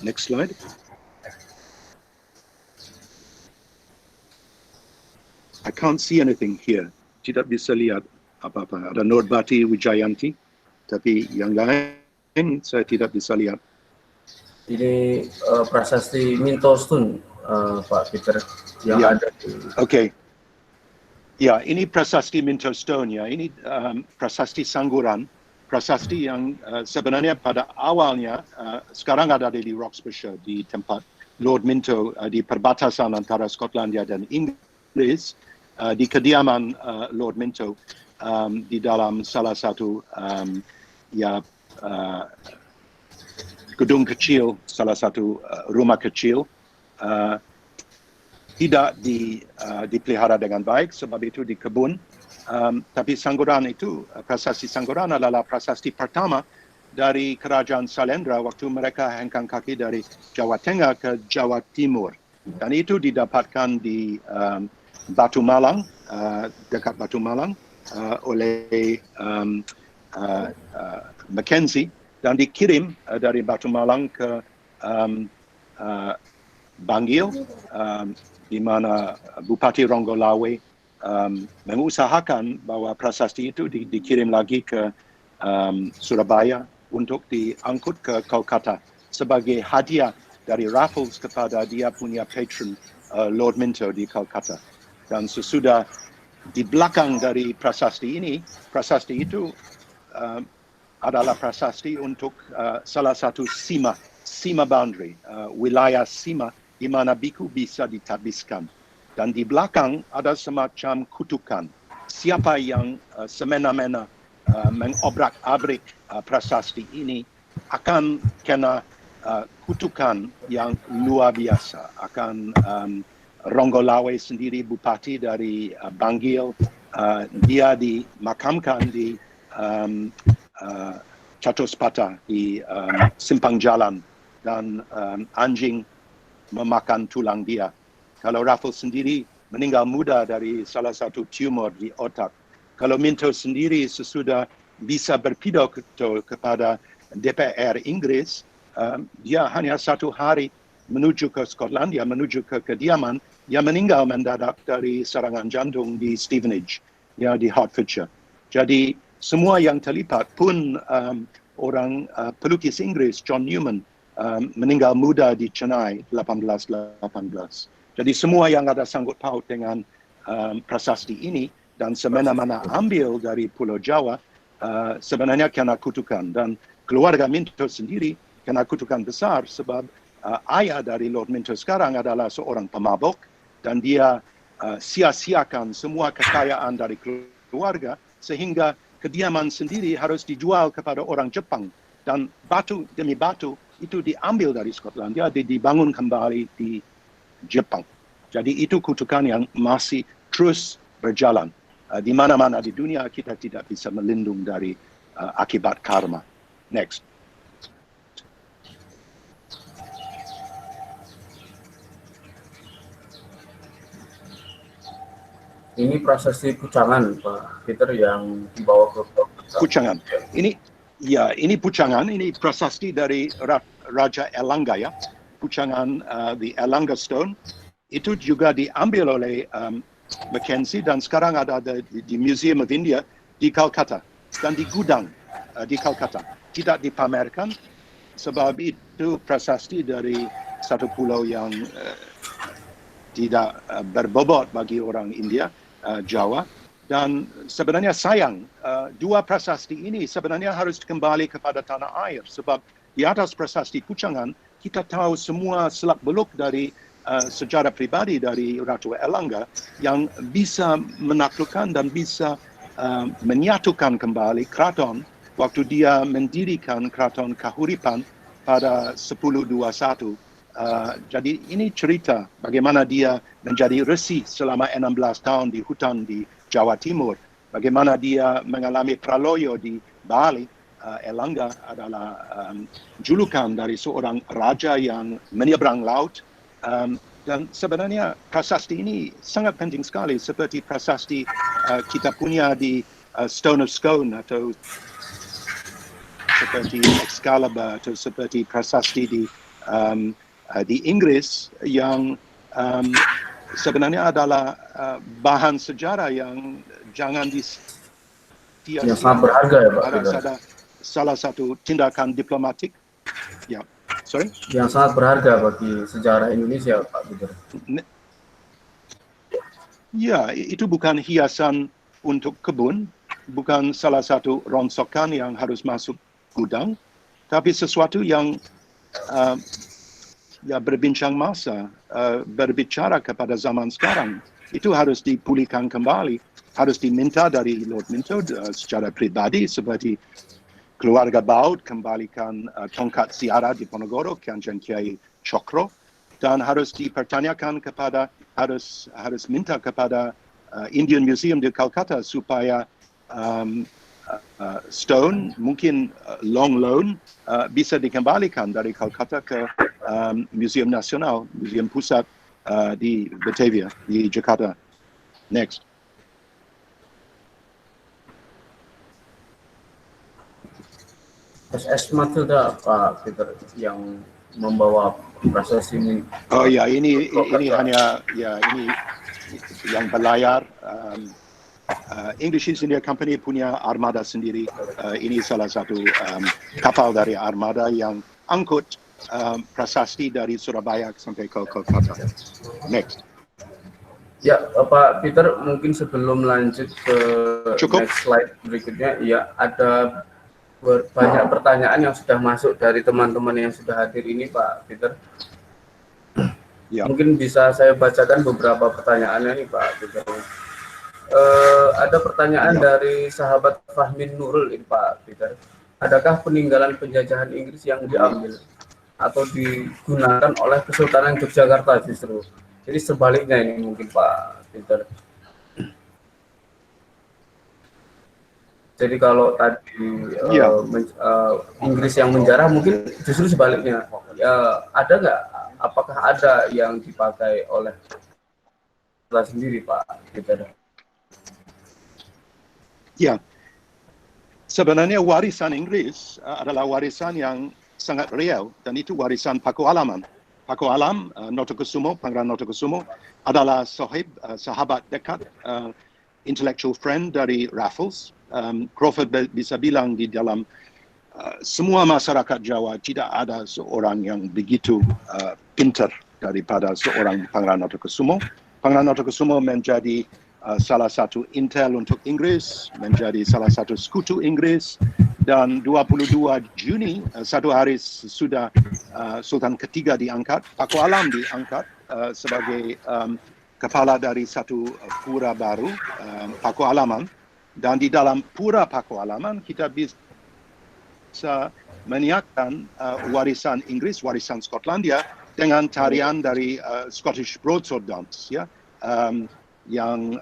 [SPEAKER 2] Next slide. I can't see anything here. Tidak bisa lihat apa-apa. Ada Nordbati Wijayanti, tapi yang lain saya tidak bisa lihat.
[SPEAKER 1] Ini prasasti Mintostun, Pak Peter, yang ada di...
[SPEAKER 2] Oke. Ya, ini prasasti Mintostun ya. Ini prasasti Sangguran. Prasasti yang sebenarnya pada awalnya sekarang ada di Roxburghshire, di tempat Lord Minto, di perbatasan antara Skotlandia dan Inggris, di kediaman Lord Minto, di dalam salah satu gedung kecil, salah satu rumah kecil, tidak dipelihara dengan baik, sebab itu di kebun. Tapi Sangguran itu, prasasti Sangguran adalah prasasti pertama dari Kerajaan Salendra waktu mereka hengkang kaki dari Jawa Tengah ke Jawa Timur. Dan itu didapatkan di Batu Malang, dekat Batu Malang, oleh Mackenzie, dan dikirim dari Batu Malang ke Bangil, di mana Bupati Ronggolawe mengusahakan bahwa prasasti itu dikirim lagi ke Surabaya untuk diangkut ke Kolkata sebagai hadiah dari Raffles kepada dia punya patron Lord Minto di Kolkata. Dan sesudah di belakang dari prasasti ini, prasasti itu adalah prasasti untuk salah satu sima boundary, wilayah sima di mana biku bisa ditabiskan. Dan di belakang ada semacam kutukan. Siapa yang semena-mena mengobrak-abrik prasasti ini akan kena kutukan yang luar biasa. Akan Ronggolawe sendiri, bupati dari Bangil, dia dimakamkan di Catuspata, di simpang jalan, dan anjing memakan tulang dia. Kalau Raffles sendiri meninggal muda dari salah satu tumor di otak. Kalau Minto sendiri sesudah bisa berpidato kepada DPR Inggris, dia hanya 1 hari menuju ke Skotlandia, menuju ke kediaman, yang meninggal mendadak dari serangan jantung di Stevenage, ya, di Hertfordshire. Jadi semua yang terlibat pun orang pelukis Inggris, John Newman, meninggal muda di Chennai 1818. Jadi semua yang ada sangkut paut dengan prasasti ini dan semena-mena ambil dari Pulau Jawa, sebenarnya kena kutukan. Dan keluarga Minto sendiri kena kutukan besar sebab ayah dari Lord Minto sekarang adalah seorang pemabuk dan dia sia-siakan semua kekayaan dari keluarga sehingga kediaman sendiri harus dijual kepada orang Jepang. Dan batu demi batu itu diambil dari Skotlandia, dibangun kembali di Jepang. Jadi itu kutukan yang masih terus berjalan. Di mana-mana di dunia kita tidak bisa melindung dari akibat karma. Next.
[SPEAKER 1] Ini prosesi pucangan, Pak Peter, yang dibawa ke
[SPEAKER 2] Pucangan. Ini pucangan, ini prasasti dari Raja Elangga ya. Pucangan the Elangga Stone itu juga diambil oleh Mackenzie dan sekarang ada di Museum of India di Calcutta dan di gudang di Calcutta. Tidak dipamerkan sebab itu prasasti dari satu pulau yang tidak berbobot bagi orang India, Jawa. Dan sebenarnya sayang, dua prasasti ini sebenarnya harus kembali kepada tanah air sebab di atas prasasti pucangan kita tahu semua selak-beluk dari sejarah pribadi dari Ratu Elangga yang bisa menaklukkan dan bisa menyatukan kembali keraton waktu dia mendirikan keraton Kahuripan pada 1021. Jadi ini cerita bagaimana dia menjadi resi selama 16 tahun di hutan di Jawa Timur. Bagaimana dia mengalami praloyo di Bali. Elangga adalah julukan dari seorang raja yang menyeberang laut. Dan sebenarnya prasasti ini sangat penting sekali seperti prasasti kita punya di Stone of Scone atau seperti Excalibur atau seperti prasasti di Inggris yang sebenarnya adalah bahan sejarah yang jangan
[SPEAKER 1] yang sangat berharga ya Pak.
[SPEAKER 2] Ada salah satu tindakan diplomatik. Ya, sorry.
[SPEAKER 1] Yang sangat berharga bagi sejarah Indonesia Pak Peter.
[SPEAKER 2] Ya, itu bukan hiasan untuk kebun, bukan salah satu rongsokan yang harus masuk gudang, tapi sesuatu yang ya berbincang masa, berbicara kepada zaman sekarang. Itu harus dipulihkan kembali, harus diminta dari Lord Minto secara pribadi seperti keluarga Baud kembalikan tongkat Siara di Ponorogo, Kanjeng Kiai Cokro, dan harus dipertanyakan kepada, harus minta kepada Indian Museum di Calcutta supaya stone, mungkin long loan, bisa dikembalikan dari Calcutta ke Museum Nasional, Museum Pusat di Batavia, di Jakarta. Next.
[SPEAKER 1] SS Matilda Pak Peter yang membawa prosesi ini.
[SPEAKER 2] Oh ya, ini hanya ya ini yang berlayar. English East India Company punya armada sendiri. Ini salah satu kapal dari armada yang angkut prasasti dari Surabaya sampai ke Kolkata. Next.
[SPEAKER 1] Ya, Pak Peter, mungkin sebelum lanjut ke next slide berikutnya, ya ada banyak pertanyaan yang sudah masuk dari teman-teman yang sudah hadir ini, Pak Peter. Ya. Mungkin bisa saya bacakan beberapa pertanyaannya nih, Pak Peter. Ada pertanyaan dari sahabat Fahmin Nurul ini, Pak Peter. Adakah peninggalan penjajahan Inggris yang diambil atau digunakan oleh Kesultanan Yogyakarta justru? Jadi sebaliknya ini mungkin, Pak Peter. Jadi kalau tadi Inggris yang menjarah, mungkin justru sebaliknya. Ya, ada nggak? Apakah ada yang dipakai oleh kita sendiri, Pak Peter?
[SPEAKER 2] Ya, sebenarnya warisan Inggris adalah warisan yang sangat real dan itu warisan Pakualaman. Pakualam, Notokusumo, Pangeran Notokusumo adalah sahabat dekat, intellectual friend dari Raffles. Crawford bisa bilang di dalam semua masyarakat Jawa tidak ada seorang yang begitu pintar daripada seorang Pangeran Notokusumo. Pangeran Notokusumo menjadi salah satu intel untuk Inggris, menjadi salah satu sekutu Inggris, dan 22 Juni, satu hari sudah Sultan ketiga diangkat, Paku Alam diangkat sebagai kepala dari satu pura baru, Paku Alaman, dan di dalam pura Paku Alaman kita bisa menyiapkan warisan Inggris, warisan Skotlandia dengan tarian dari Scottish Broadsword Dance, ya, yang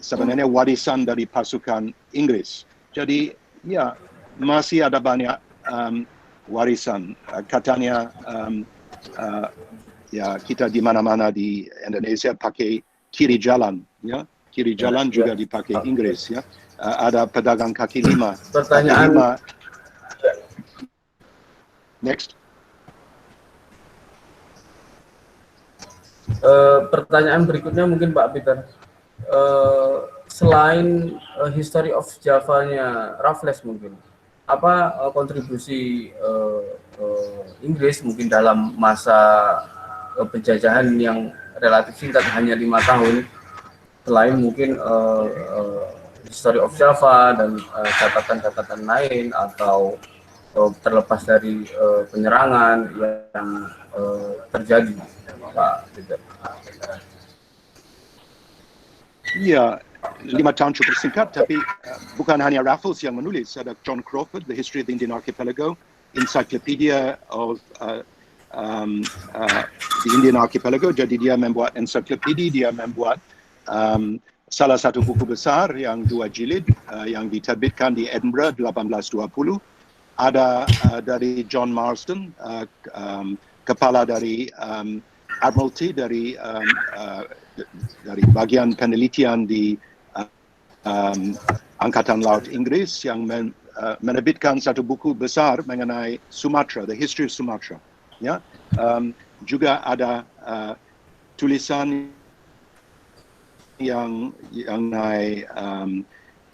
[SPEAKER 2] sebenarnya warisan dari pasukan Inggris. Jadi ya masih ada banyak warisan. Katanya ya kita di mana-mana di Indonesia pakai kiri jalan, ya, kiri jalan juga dipakai Inggris, ya. Ada pedagang kaki lima.
[SPEAKER 1] Pertanyaan.
[SPEAKER 2] Kaki lima. Next.
[SPEAKER 1] Pertanyaan berikutnya mungkin Pak Peter. Selain History of Java-nya Raffles mungkin, apa kontribusi Inggris mungkin dalam masa penjajahan yang relatif singkat hanya 5 tahun, selain mungkin History of Java dan catatan-catatan lain, atau terlepas dari penyerangan yang terjadi, Pak Peter?
[SPEAKER 2] Ya, 5 tahun cukup singkat, tapi bukan hanya Raffles yang menulis. Ada John Crawford, The History of the Indian Archipelago, Encyclopedia of the Indian Archipelago. Jadi dia membuat encyclopedia, dia membuat salah satu buku besar yang 2 jilid yang diterbitkan di Edinburgh 1820. Ada dari John Marsden, kepala dari Admiralty dari bagian penelitian di Angkatan Laut Inggris, yang menerbitkan satu buku besar mengenai Sumatra, The History of Sumatra. Ya, juga ada tulisan yang naik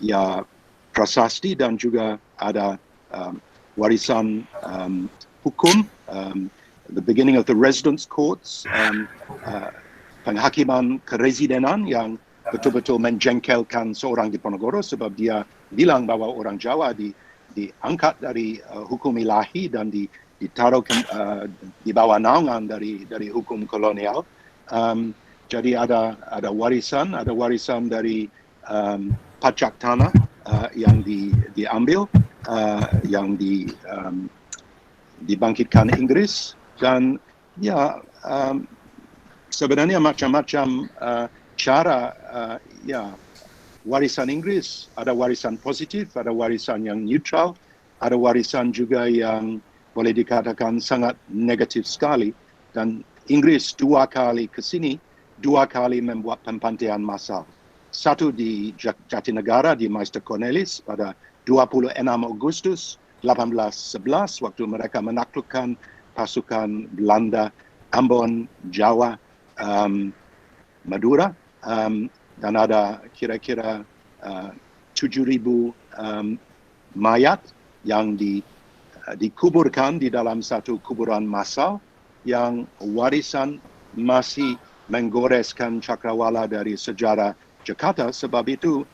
[SPEAKER 2] ya prasasti, dan juga ada warisan hukum, the beginning of the residence courts, penghakiman keresidenan yang betul-betul menjengkelkan seorang Diponegoro, sebab dia bilang bahwa orang Jawa diangkat dari hukum ilahi dan ditaruh di bawah naungan dari hukum kolonial. Jadi ada warisan dari pajak tanah yang diambil, yang dibangkitkan Inggris, dan ya sebenarnya macam-macam cara ya warisan Inggris. Ada warisan positif, ada warisan yang neutral, ada warisan juga yang boleh dikatakan sangat negatif sekali. Dan Inggris 2 kali ke sini, 2 kali membuat pembantaian massal. Satu di Jatinegara di Meister Cornelis pada 26 Agustus 1811, waktu mereka menaklukkan pasukan Belanda, Ambon, Jawa, Madura, dan ada kira-kira 7.000 mayat yang dikuburkan di dalam satu kuburan massal, yang warisan masih menggoreskan cakrawala dari sejarah Jakarta. Sebab itu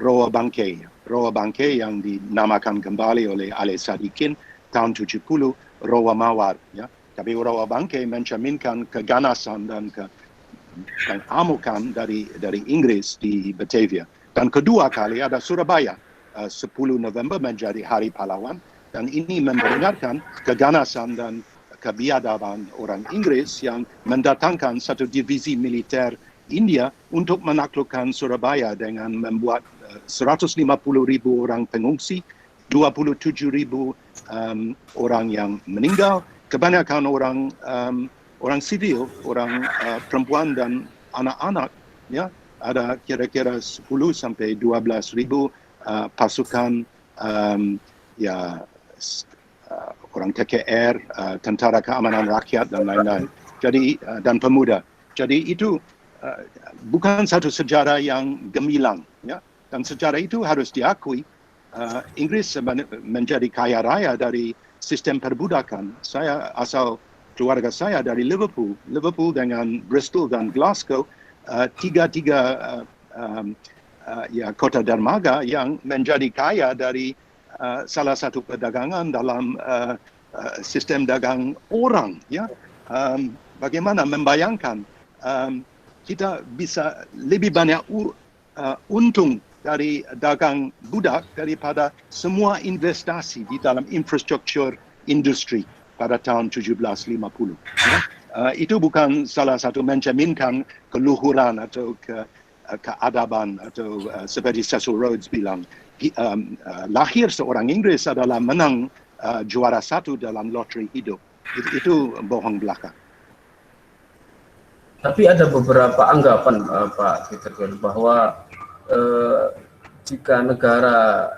[SPEAKER 2] Roa Bangkai yang dinamakan kembali oleh Ali Sadikin tahun 70 Roa Mawar, ya. Tapi Roa Bangkai mencerminkan keganasan dan keamukan dari Inggris di Batavia. Dan kedua kali ada Surabaya, 10 November menjadi Hari Pahlawan, dan ini memperingatkan keganasan dan kebiadaban orang Inggris yang mendatangkan satu divisi militer India untuk menaklukkan Surabaya dengan membuat 150.000 orang pengungsi, 27.000 orang yang meninggal, kebanyakan orang sivil, orang perempuan dan anak-anak, ya. Ada kira-kira 10 sampai 12.000 pasukan ya orang TKR, Tentara Keamanan Rakyat dan lain-lain. Jadi dan pemuda. Jadi itu bukan satu sejarah yang gemilang, ya. Dan sejarah itu harus diakui. Inggris menjadi kaya raya dari sistem perbudakan. Keluarga saya dari Liverpool dengan Bristol dan Glasgow, tiga Kota Dermaga yang menjadi kaya dari salah satu perdagangan dalam sistem dagang orang. Ya, bagaimana membayangkan kita bisa lebih banyak untung dari dagang budak daripada semua investasi di dalam infrastruktur industri pada tahun 1750. Ya. Itu bukan salah satu mencerminkan keluhuran atau keadaban atau seperti Cecil Rhodes bilang, lahir seorang Inggris adalah menang juara satu dalam loteri hidup. Itu bohong belaka.
[SPEAKER 1] Tapi ada beberapa anggapan Pak Peter bahwa jika negara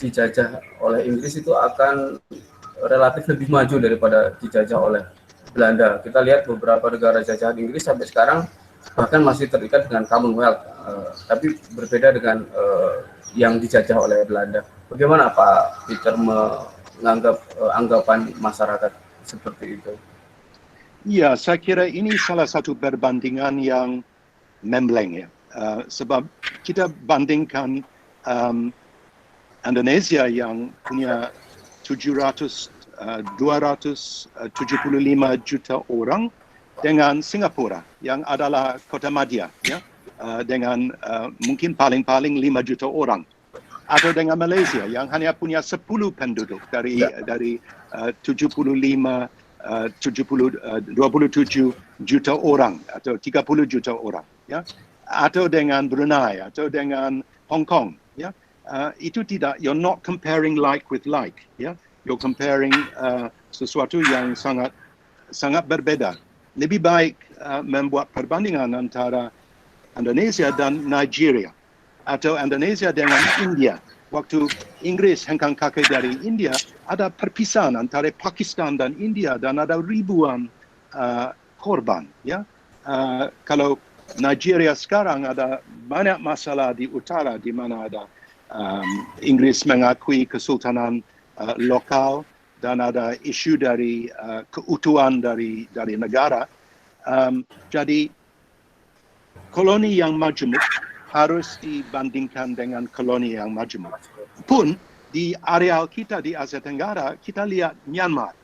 [SPEAKER 1] dijajah oleh Inggris itu akan relatif lebih maju daripada dijajah oleh Belanda. Kita lihat beberapa negara jajahan Inggris sampai sekarang bahkan masih terikat dengan Commonwealth, tapi berbeda dengan yang dijajah oleh Belanda. Bagaimana Pak Peter menganggap anggapan masyarakat seperti itu?
[SPEAKER 2] Ya, saya kira ini salah satu perbandingan yang membleng ya. Sebab kita bandingkan Indonesia yang punya 275 juta orang dengan Singapura yang adalah kota madya, ya, dengan mungkin paling-paling 5 juta orang, atau dengan Malaysia yang hanya punya 10 penduduk dari 27 juta orang atau 30 juta orang, ya, atau dengan Brunei atau dengan Hong Kong, ya. Itu tidak, you're not comparing like with like, ya. You're comparing sesuatu yang sangat berbeda. Lebih baik membuat perbandingan antara Indonesia dan Nigeria atau Indonesia dengan India. Waktu Inggris hengkang kaki dari India, ada perpisahan antara Pakistan dan India dan ada ribuan korban. Ya, kalau Nigeria sekarang ada banyak masalah di utara di mana ada Inggris mengakui kesultanan lokal dan ada isu dari keutuhan dari negara. Jadi koloni yang majemuk harus dibandingkan dengan koloni yang majemuk. Pun di areal kita di Asia Tenggara, kita lihat Myanmar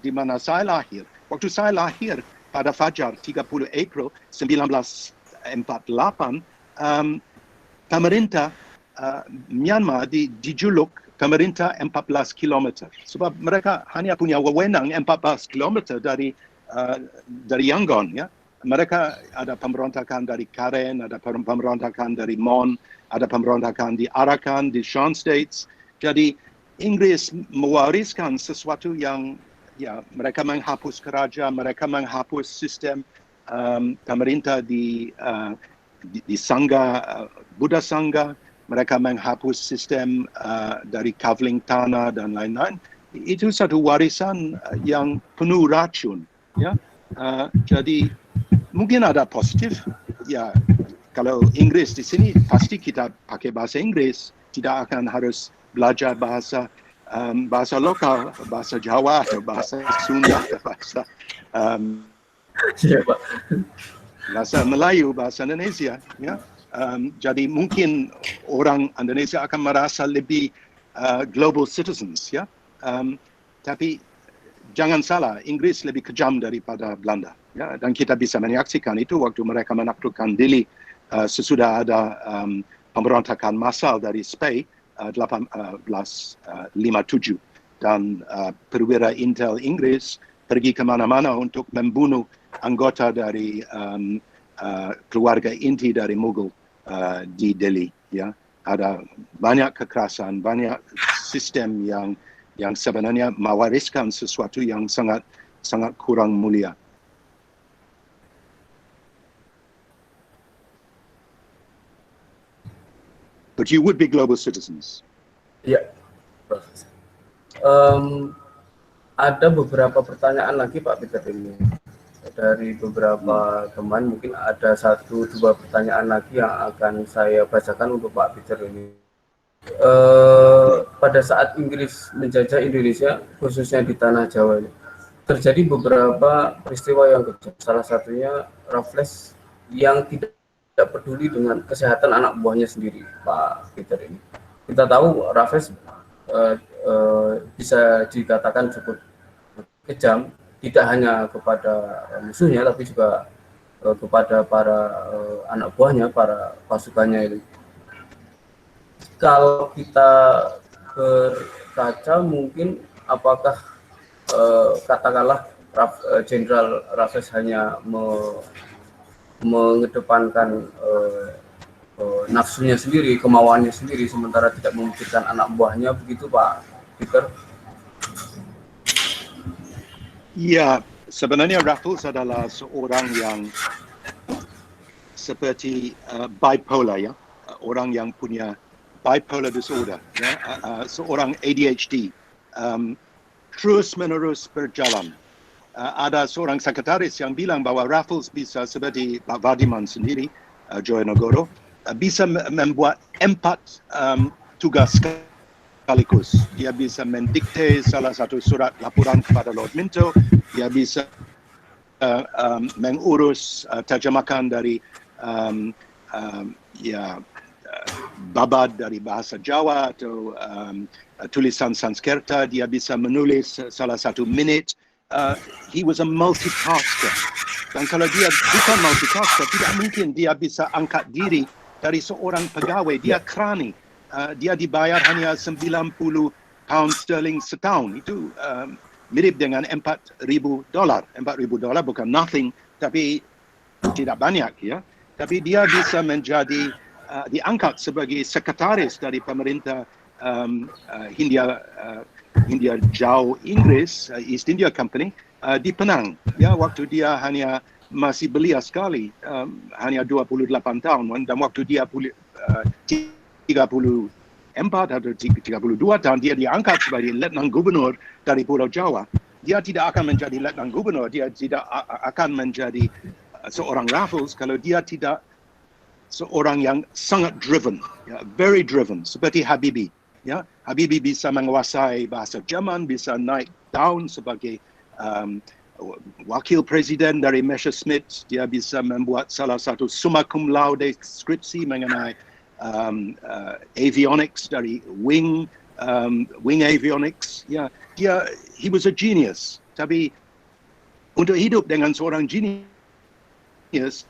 [SPEAKER 2] di mana saya lahir. Waktu saya lahir pada Fajar 30 April 1948, pemerintah Myanmar dijuluk pemerintah 14 km. Sebab mereka hanya punya wewenang 14 km dari Yangon, ya. Mereka ada pemberontakan dari Karen, ada pemberontakan dari Mon, ada pemberontakan di Arakan, di Shan States. Jadi Inggris mewariskan sesuatu yang, ya, mereka menghapus kerajaan, mereka menghapus sistem pemerintah di Sangga, Buddha Sangga, mereka menghapus sistem dari kavling tanah dan lain-lain. Itu satu warisan yang penuh racun, ya. Jadi mungkin ada positif, ya. Kalau Inggris di sini pasti kita pakai bahasa Inggris, tidak akan harus belajar bahasa lokal, bahasa Jawa atau bahasa Sunda, bahasa Melayu, bahasa Indonesia, ya. Jadi mungkin orang Indonesia akan merasa lebih global citizens, ya. Tapi jangan salah, Inggris lebih kejam daripada Belanda, ya. Dan kita bisa menyaksikan itu waktu mereka menaklukkan Delhi sesudah ada pemberontakan massal dari SPY 1857 dan perwira intel Inggris pergi ke mana-mana untuk membunuh anggota dari keluarga inti dari Mughal di Delhi, ya. Ada banyak kekerasan, banyak sistem yang sebenarnya mewariskan sesuatu yang sangat kurang mulia. But you would be global citizens.
[SPEAKER 1] Ya, ada beberapa pertanyaan lagi Pak Peter ini dari beberapa teman. Mungkin ada 1-2 pertanyaan lagi yang akan saya bacakan untuk Pak Peter ini. Pada saat Inggris menjajah Indonesia, khususnya di tanah Jawa ini, terjadi beberapa peristiwa yang kejam. Salah satunya Raffles yang tidak tidak peduli dengan kesehatan anak buahnya sendiri, Pak Peter ini. Kita tahu Raffles bisa dikatakan cukup kejam, tidak hanya kepada musuhnya, tapi juga kepada para anak buahnya, para pasukannya itu. Kalau kita berkaca, mungkin apakah katakanlah Jenderal Raffles hanya mengedepankan nafsunya sendiri, kemauannya sendiri, sementara tidak memikirkan anak buahnya, begitu Pak Peter?
[SPEAKER 2] Ya, sebenarnya Raffles adalah seorang yang seperti bipolar, ya, orang yang punya bipolar disorder, ya, seorang ADHD, terus menerus berjalan. Ada seorang sekretaris yang bilang bahwa Raffles bisa seperti Pak Vardiman sendiri, Joyo bisa membuat 4 tugas sekaligus. Dia bisa mendikte salah satu surat laporan kepada Lord Minto, dia bisa mengurus terjemahan dari babad dari bahasa Jawa atau tulisan Sanskerta, dia bisa menulis salah satu minit. He was a multitasker. Dan kalau dia bukan multitasker, tidak mungkin dia bisa angkat diri dari seorang pegawai. Dia krani. Dia dibayar hanya 90 pound sterling setahun. Itu mirip dengan $4,000. $4,000 bukan nothing, tapi tidak banyak, ya. Tapi dia bisa menjadi diangkat sebagai sekretaris dari pemerintah Hindia Jauh Inggris, East India Company, di Penang. Ya, waktu dia hanya masih belia sekali, hanya 28 tahun, dan waktu dia 34 atau 32 tahun, dia diangkat sebagai Letnan Gubernur dari Pulau Jawa. Dia tidak akan menjadi Letnan Gubernur, dia tidak akan menjadi seorang Raffles kalau dia tidak seorang yang sangat driven, ya, very driven, seperti Habibie. Ya, Habibie bisa menguasai bahasa Jerman, bisa naik daun sebagai wakil presiden dari Messerschmitt. Dia bisa membuat salah satu summa cum laude skripsi mengenai avionics dari wing avionics. Ya, he was a genius. Tapi untuk hidup dengan seorang genius,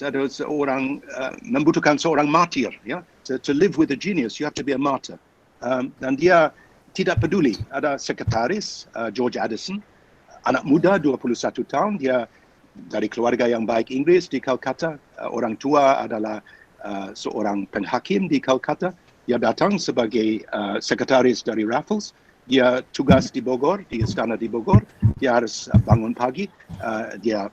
[SPEAKER 2] ada seorang membutuhkan seorang martir. Ya, to live with a genius, you have to be a martyr. Dan dia tidak peduli. Ada sekretaris, George Addison, anak muda 21 tahun, dia dari keluarga yang baik Inggris di Calcutta. Orang tua adalah seorang penghakim di Calcutta. Dia datang sebagai sekretaris dari Raffles. Dia tugas di Bogor, di istana di Bogor. Dia harus bangun pagi. Dia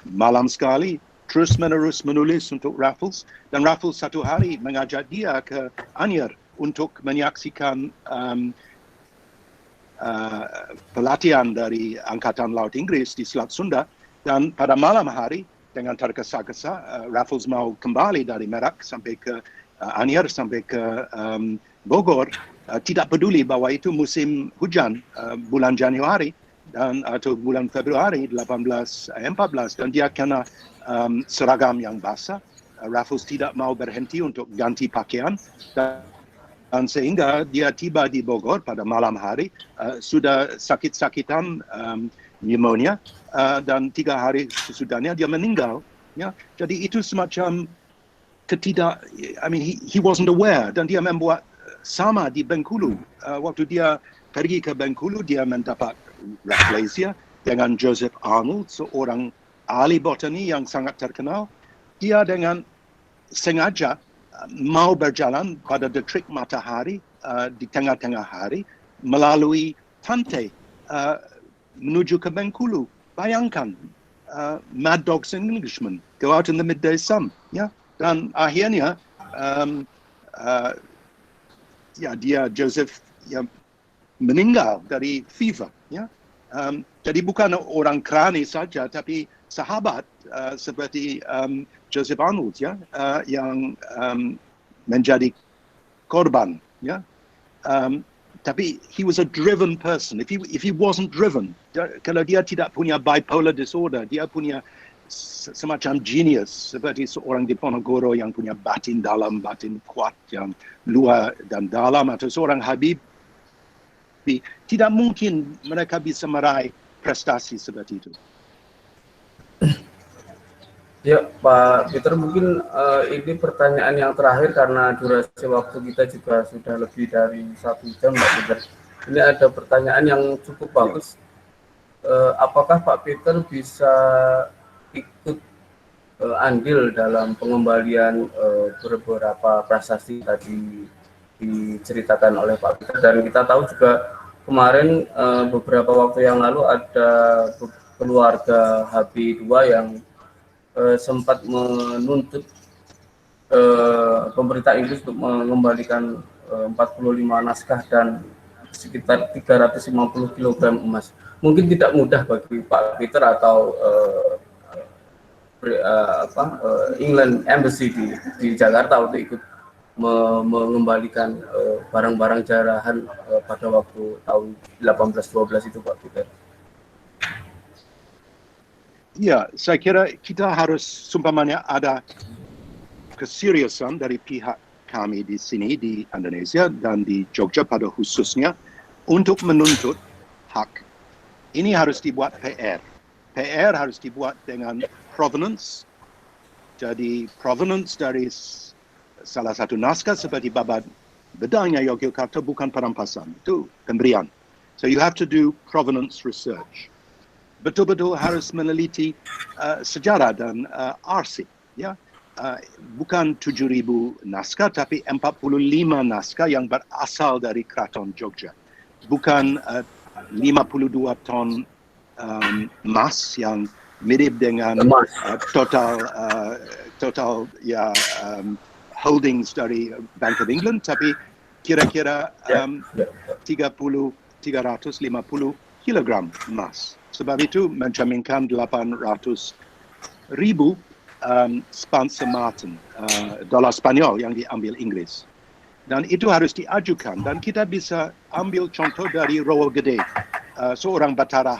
[SPEAKER 2] malam sekali terus menerus menulis untuk Raffles. Dan Raffles satu hari mengajak dia ke Anyer untuk menyaksikan pelatihan dari Angkatan Laut Inggris di Selat Sunda. Dan pada malam hari, dengan tergesa-gesa, Raffles mau kembali dari Merak sampai ke Anyer, sampai ke Bogor, tidak peduli bahwa itu musim hujan, bulan Januari atau bulan Februari 1814, dan dia kena seragam yang basah. Raffles tidak mau berhenti untuk ganti pakaian, dan sehingga dia tiba di Bogor pada malam hari, sudah sakit-sakitan pneumonia, dan 3 hari sesudahnya dia meninggal. Ya, jadi itu semacam he wasn't aware, dan dia membuat sama di Bengkulu. Waktu dia pergi ke Bengkulu, dia mendapat Rafflesia dengan Joseph Arnold, seorang ahli botani yang sangat terkenal. Dia dengan sengaja mau berjalan pada detik matahari di tengah-tengah hari melalui pantai menuju ke Bengkulu. Bayangkan, mad dogs and Englishmen go out in the midday sun. Ya, dan akhirnya dia Joseph meninggal dari fever. Ya, jadi bukan orang kerani saja, tapi sahabat seperti Joseph Arnold, ya, yang menjadi korban. Ya, tapi he was a driven person. If he wasn't driven, kalau dia tidak punya bipolar disorder, dia punya semacam genius seperti seorang Diponegoro yang punya batin dalam, batin kuat yang luar dan dalam, atau seorang Habibie, tidak mungkin mereka bisa meraih prestasi seperti itu.
[SPEAKER 1] Ya, Pak Peter, mungkin ini pertanyaan yang terakhir karena durasi waktu kita juga sudah lebih dari 1 jam, Pak Peter. Ini ada pertanyaan yang cukup bagus. Apakah Pak Peter bisa ikut andil dalam pengembalian beberapa prestasi tadi diceritakan oleh Pak Peter, dan kita tahu juga kemarin beberapa waktu yang lalu ada keluarga HB2 yang sempat menuntut pemerintah Inggris untuk mengembalikan 45 naskah dan sekitar 350 kg emas. Mungkin tidak mudah bagi Pak Peter atau England Embassy di Jakarta untuk ikut mengembalikan barang-barang jarahan pada waktu tahun 1812 itu, Pak Peter.
[SPEAKER 2] Ya, saya kira kita harus, sumpamanya ada keseriusan dari pihak kami di sini di Indonesia dan di Jogja pada khususnya untuk menuntut hak. Ini harus dibuat PR. PR harus dibuat dengan provenance. Jadi provenance dari salah satu naskah seperti Babat Bedangnya Yogyakarta bukan perampasan, itu pemberian. So you have to do provenance research. Betul-betul harus meneliti sejarah dan arsip, ya. Bukan 7.000 naskah, tapi 45 naskah yang berasal dari Keraton Jogja. Bukan 52 ton emas yang mirip dengan total holdings dari Bank of England, tapi kira-kira 350 kilogram emas. Sebab itu mencerminkan 800,000 Spencer Martin, dolar Spanyol yang diambil Inggris. Dan itu harus diajukan, dan kita bisa ambil contoh dari Rowo Gede, seorang Batara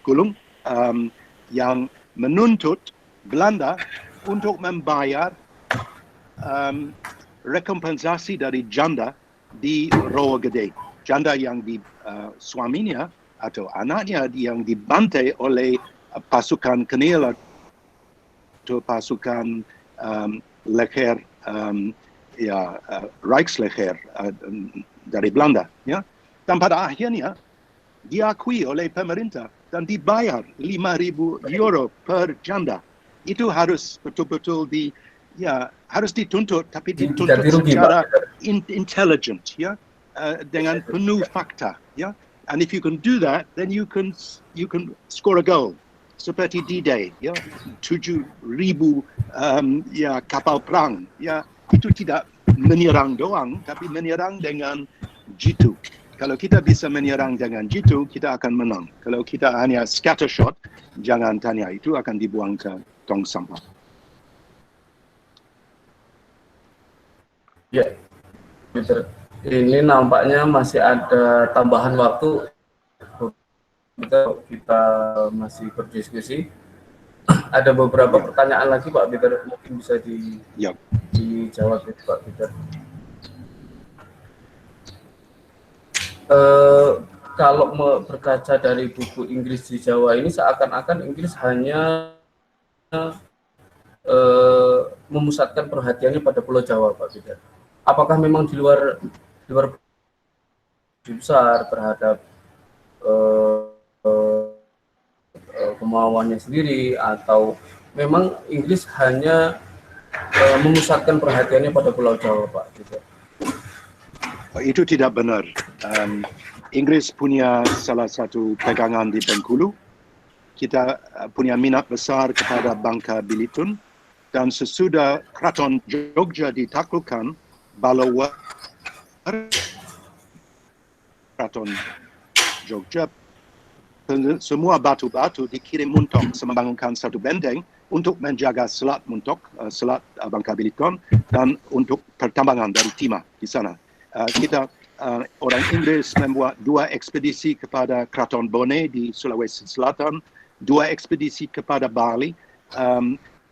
[SPEAKER 2] Gulung yang menuntut Belanda untuk membayar rekompensasi dari janda di Rowo Gede. Janda yang suaminya atau anaknya yang dibantai oleh pasukan Kenil atau pasukan Leger, Rijksleger dari Belanda, ya. Dan pada akhirnya diakui oleh pemerintah dan dibayar 5.000 euro per janda. Itu harus betul-betul harus dituntut, tapi dituntut secara intelligent, ya, dengan penuh fakta, ya. And if you can do that, then you can score a goal. Seperti D-Day, ya, 7.000 kapal perang, ya, itu tidak menyerang doang, tapi menyerang dengan jitu. Kalau kita bisa menyerang dengan jitu, kita akan menang. Kalau kita hanya scatter shot, jangan tanya, itu akan dibuang ke tong sampah.
[SPEAKER 1] Ya, Peter. Ini nampaknya masih ada tambahan waktu. Kita masih berdiskusi. Ada beberapa pertanyaan lagi, Pak Peter, mungkin bisa dijawab, Pak Peter. Kalau berkaca dari buku Inggris di Jawa ini, seakan-akan Inggris hanya memusatkan perhatiannya pada Pulau Jawa, Pak Peter. Apakah memang di luar besar terhadap kemauannya sendiri, atau memang Inggris hanya memusatkan perhatiannya pada Pulau Jawa, Pak Peter?
[SPEAKER 2] Itu tidak benar. Inggris punya salah satu pegangan di Bengkulu. Kita punya minat besar kepada Bangka Belitung, dan sesudah Keraton Jogja ditaklukkan, Balawar Keraton Jogja, semua batu-batu dikirim Muntok membangunkan satu benteng untuk menjaga Selat Muntok, Selat Bangka Belitung, dan untuk pertambangan dari timah di sana. Orang Inggris membuat 2 ekspedisi kepada Keraton Bone di Sulawesi Selatan 2 ekspedisi kepada Bali,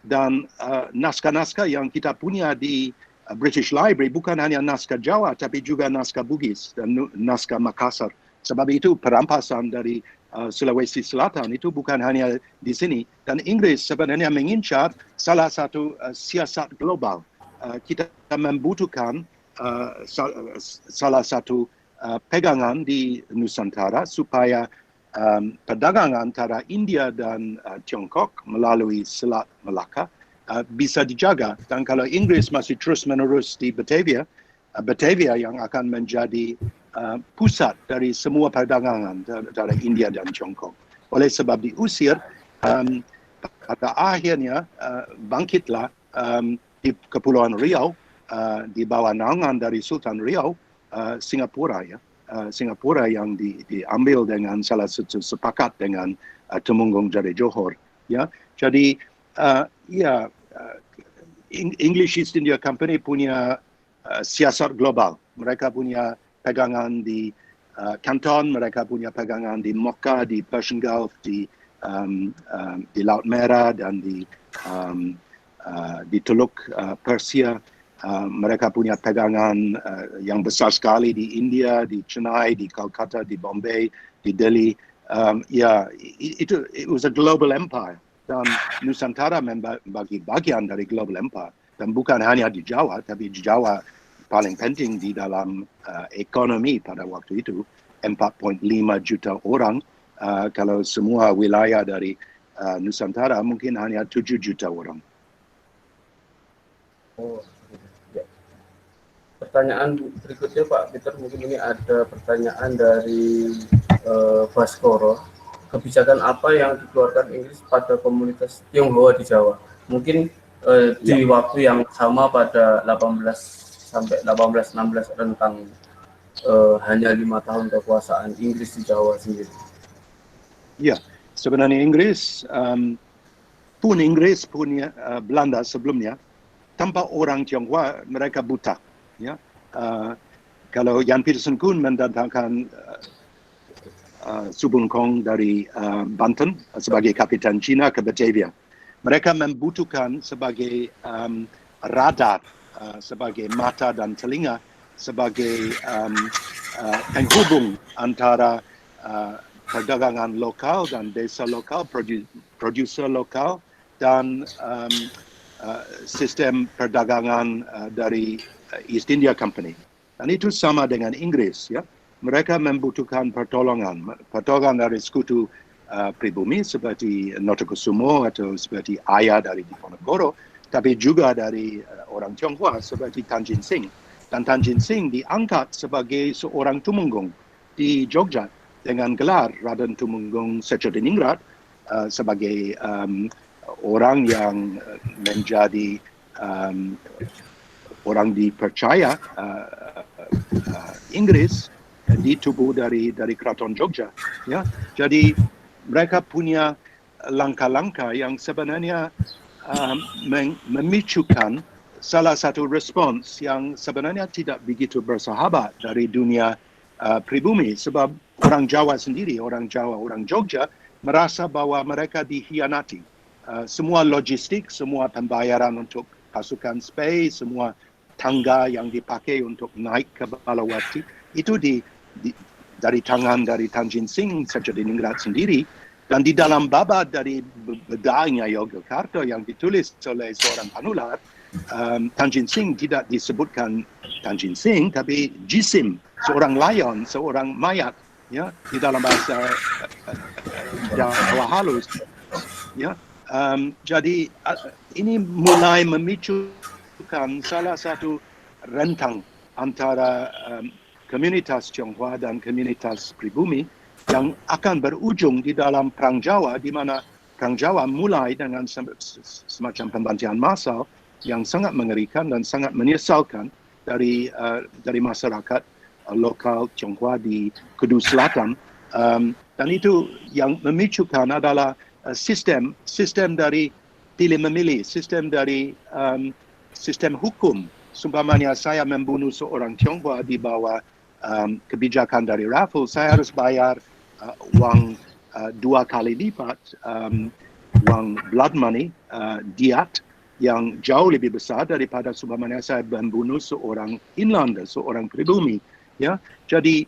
[SPEAKER 2] dan naskah-naskah yang kita punya di British Library bukan hanya naskah Jawa tapi juga naskah Bugis dan naskah Makassar. Sebab itu perampasan dari Sulawesi Selatan itu bukan hanya di sini, dan Inggris sebenarnya mengincar salah satu siasat global. Kita membutuhkan salah satu pegangan di Nusantara supaya perdagangan antara India dan Tiongkok melalui Selat Melaka bisa dijaga. Dan kalau Inggris masih terus-menerus di Batavia, Batavia yang akan menjadi pusat dari semua perdagangan antara India dan Tiongkok. Oleh sebab diusir, pada akhirnya bangkitlah di Kepulauan Riau, di bawah naungan dari Sultan Riau, Singapura, ya. Singapura yang diambil dengan salah satu sepakat dengan Temunggung Jari Johor, ya. Jadi English East India Company punya siasat global. Mereka punya pegangan di Canton, mereka punya pegangan di Mocha, di Persian Gulf, di Laut Merah dan di Teluk Persia. Mereka punya pegangan yang besar sekali di India, di Chennai, di Kolkata, di Bombay, di Delhi. It was a global empire. Dan Nusantara membagi bagian dari global empire. Dan bukan hanya di Jawa, tapi di Jawa paling penting di dalam ekonomi pada waktu itu, 4.5 juta orang. Kalau semua wilayah dari Nusantara mungkin hanya 7 juta orang.
[SPEAKER 1] Oh, ya. Pertanyaan berikutnya Pak Peter, mungkin ini ada pertanyaan dari Baskoro. Kebijakan apa yang dikeluarkan Inggris pada komunitas Tionghoa di Jawa? Mungkin di waktu yang sama pada 1816 rentang hanya 5 tahun kekuasaan Inggris di Jawa sendiri. Ya,
[SPEAKER 2] sebenarnya Inggris punya Belanda sebelumnya, tanpa orang Tionghoa mereka buta. Ya, kalau Jan Pietersen Koen mendatangkan Subun Kong dari Banten sebagai kapitan Cina ke Batavia, mereka membutuhkan sebagai radar, sebagai mata dan telinga, sebagai penghubung antara perdagangan lokal dan desa lokal, produser lokal, dan sistem perdagangan dari East India Company. Dan itu sama dengan Inggris, ya. Mereka membutuhkan pertolongan dari sekutu pribumi seperti Notokusumo atau seperti ayah dari Diponegoro, tapi juga dari orang Tionghoa seperti Tanjin Sing. Dan Tanjin Sing diangkat sebagai seorang tumenggung di Jogja dengan gelar Raden Tumenggung Secodiningrat, sebagai orang yang menjadi orang dipercaya Inggris di tubuh dari Keraton Jogja, ya. Jadi mereka punya langkah-langkah yang sebenarnya memicukan salah satu respons yang sebenarnya tidak begitu bersahabat dari dunia pribumi, sebab orang Jawa sendiri, orang Jogja merasa bahwa mereka dihianati. Semua logistik, semua pembayaran untuk pasukan spy, semua tangga yang dipakai untuk naik ke Balawati itu dari tangan dari Tanjin Sing Secodiningrat sendiri, dan di dalam babat dari bedanya Yogyakarta yang ditulis oleh seorang panular, Tanjin Sing tidak disebutkan Tanjin Sing tapi Jisim, seorang layon, seorang mayat, ya, di dalam bahasa Jawa halus, ya. Jadi ini mulai memicukan salah satu rentang antara komunitas Tionghoa dan komunitas pribumi yang akan berujung di dalam Perang Jawa, di mana Perang Jawa mulai dengan semacam pembantian massal yang sangat mengerikan dan sangat menyesalkan dari masyarakat lokal Tionghoa di Kedu Selatan. Dan itu yang memicukan adalah sistem dari pilih memilih, sistem dari sistem hukum. Sumpamanya saya membunuh seorang Tionghoa di bawah kebijakan dari Raffles, saya harus bayar uang 2 kali lipat wang blood money, diat yang jauh lebih besar daripada seumpamanya saya membunuh seorang inlander, seorang pribumi. Ya, jadi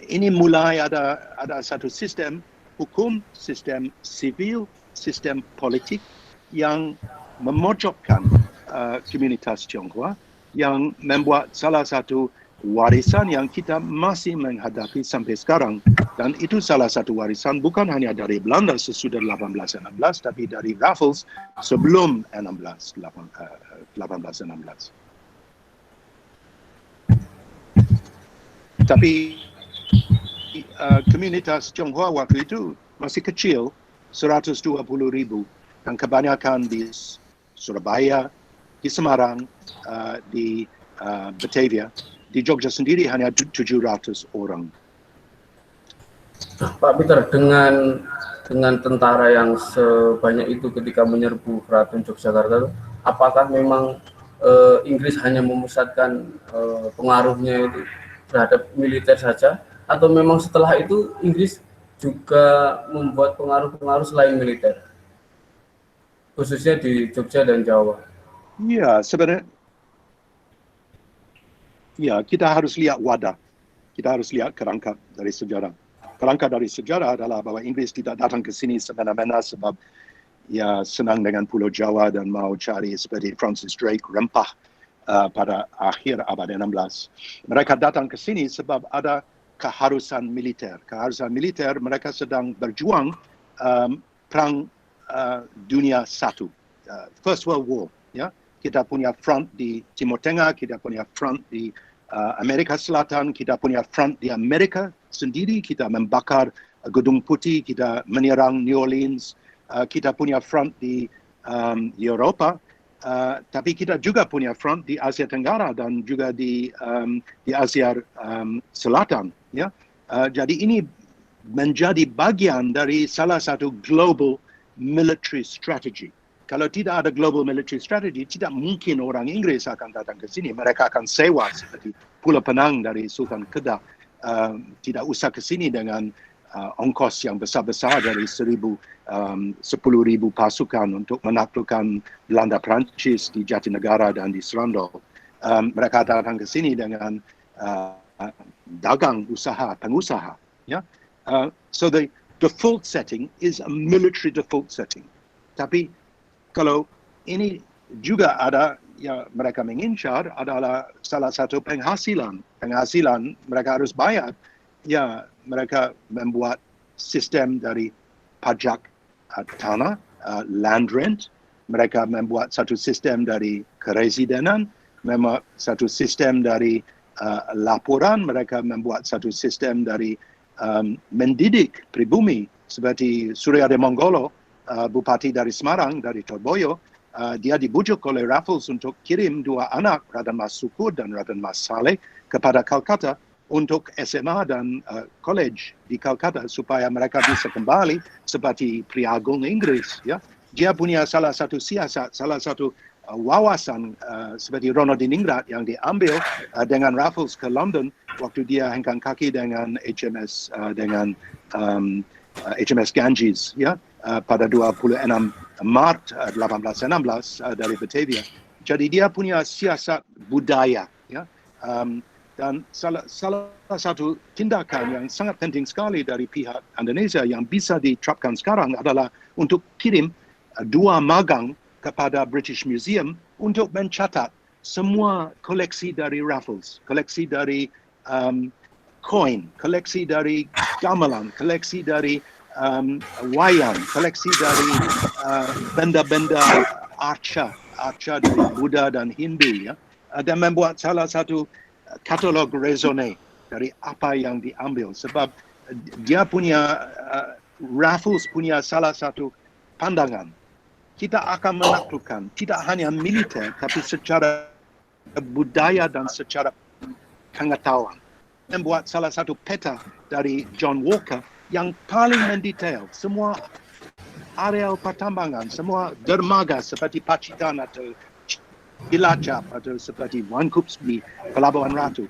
[SPEAKER 2] ini mulai ada satu sistem hukum, sistem sivil, sistem politik yang memojokkan komunitas Tionghoa, yang membuat salah satu warisan yang kita masih menghadapi sampai sekarang. Dan itu salah satu warisan bukan hanya dari Belanda sesudah 1816, tapi dari Raffles sebelum 1816. Tapi komunitas Tionghoa waktu itu masih kecil, 120,000, dan kebanyakan di Surabaya, di Semarang, di Batavia. Di Jogja sendiri hanya 700 orang.
[SPEAKER 1] Pak Peter, dengan tentara yang sebanyak itu ketika menyerbu Keraton Yogyakarta, apakah memang Inggris hanya memusatkan pengaruhnya itu terhadap militer saja, atau memang setelah itu Inggris juga membuat pengaruh-pengaruh selain militer, khususnya di Jogja dan Jawa?
[SPEAKER 2] Ya, sebenarnya ya, kita harus lihat wadah. Kita harus lihat kerangka dari sejarah. Kerangka dari sejarah adalah bahwa Inggris tidak datang ke sini semena-mena sebab ya senang dengan Pulau Jawa dan mau cari seperti Francis Drake rempah pada akhir abad 16. Mereka datang ke sini sebab ada keharusan militer. Keharusan militer, mereka sedang berjuang perang dunia satu, First World War. Ya, kita punya front di Timur Tengah, kita punya front di Amerika Selatan, kita punya front di Amerika sendiri, kita membakar Gedung Putih, kita menyerang New Orleans, kita punya front di Eropah, tapi kita juga punya front di Asia Tenggara dan juga di Asia Selatan. Ya, jadi ini menjadi bagian dari salah satu global military strategy. Kalau tidak ada global military strategy, tidak mungkin orang Inggris akan datang ke sini. Mereka akan sewa seperti Pulau Penang dari Sultan Kedah. Tidak usah ke sini dengan ongkos yang besar-besar dari 10,000 pasukan untuk menaklukkan Belanda Perancis di Jatinegara dan di Serondol. Mereka datang ke sini dengan dagang usaha, pengusaha. Ya? So the default setting is a military default setting. Tapi kalau ini juga ada yang mereka mengincar adalah salah satu penghasilan. Penghasilan mereka harus bayar. Ya, mereka membuat sistem dari pajak tanah, land rent. Mereka membuat satu sistem dari keresidenan, membuat satu sistem dari laporan. Mereka membuat satu sistem dari mendidik pribumi seperti Suryade Monggolo, Bupati dari Semarang, dari Torboyo. Dia dibujuk oleh Raffles untuk kirim 2 anak, Raden Mas Sukur dan Raden Mas Saleh, kepada Calcutta untuk SMA dan college di Calcutta supaya mereka bisa kembali seperti Pria Agung Inggris. Ya, dia punya salah satu siasat, salah satu wawasan seperti Ronaldiningrat yang diambil dengan Raffles ke London waktu dia hengkang kaki dengan HMS Ganges, ya, pada 26 Maret 1816 dari Batavia. Jadi dia punya siasat budaya, ya. Dan salah satu tindakan yang sangat penting sekali dari pihak Indonesia yang bisa diterapkan sekarang adalah untuk kirim 2 magang kepada British Museum untuk mencatat semua koleksi dari Raffles, koleksi dari koin, koleksi dari gamelan, koleksi dari wayang, koleksi dari benda-benda arca dari Buddha dan Hindu, ya, dan membuat salah satu katalog raisonné dari apa yang diambil. Sebab dia punya Raffles punya salah satu pandangan. Kita akan menaklukkan tidak hanya militer, tapi secara budaya dan secara pengetahuan. Membuat salah satu peta dari John Walker yang paling mendetail semua areal pertambangan, semua dermaga seperti Pacitan atau Cilacap atau seperti Wankups di Pelabuhan Ratu.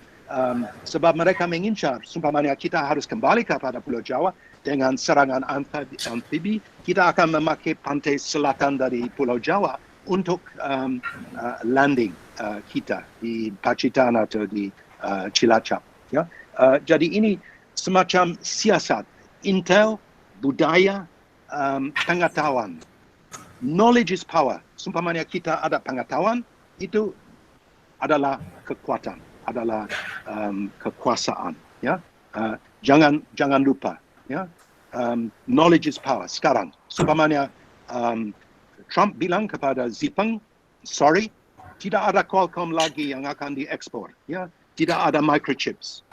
[SPEAKER 2] sebab mereka mengincar, umpamanya kita harus kembali kepada Pulau Jawa dengan serangan amfibi, kita akan memakai pantai selatan dari Pulau Jawa untuk landing kita di Pacitan atau di Cilacap. Ya, jadi ini semacam siasat, intel, budaya, pengetahuan. Knowledge is power. Umpamanya kita ada pengetahuan, itu adalah kekuatan, adalah kekuasaan. Ya, jangan lupa. Ya, knowledge is power. Sekarang, umpamanya Trump bilang kepada Xi sorry, tidak ada Qualcomm lagi yang akan diekspor. Ya, tidak ada microchips.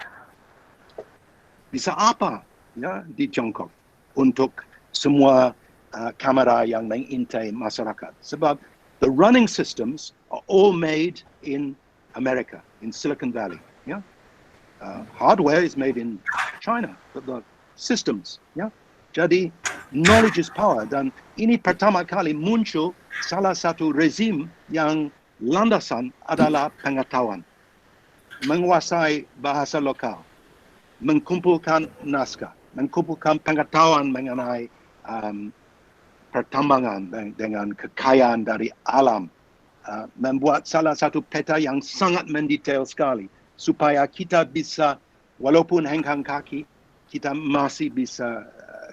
[SPEAKER 2] Bisa apa? Ya, di Tiongkok untuk semua kamera yang mengintai masyarakat. Sebab the running systems are all made in America, in Silicon Valley. Yeah? Hardware is made in China, but the systems. Yeah? Jadi, knowledge is power. Dan ini pertama kali muncul salah satu rezim yang landasan adalah pengetahuan. Menguasai bahasa lokal. Mengumpulkan naskah. Mengumpulkan pengetahuan mengenai pertambangan dengan kekayaan dari alam, membuat salah satu peta yang sangat mendetail sekali supaya kita bisa, walaupun hengkang kaki, kita masih bisa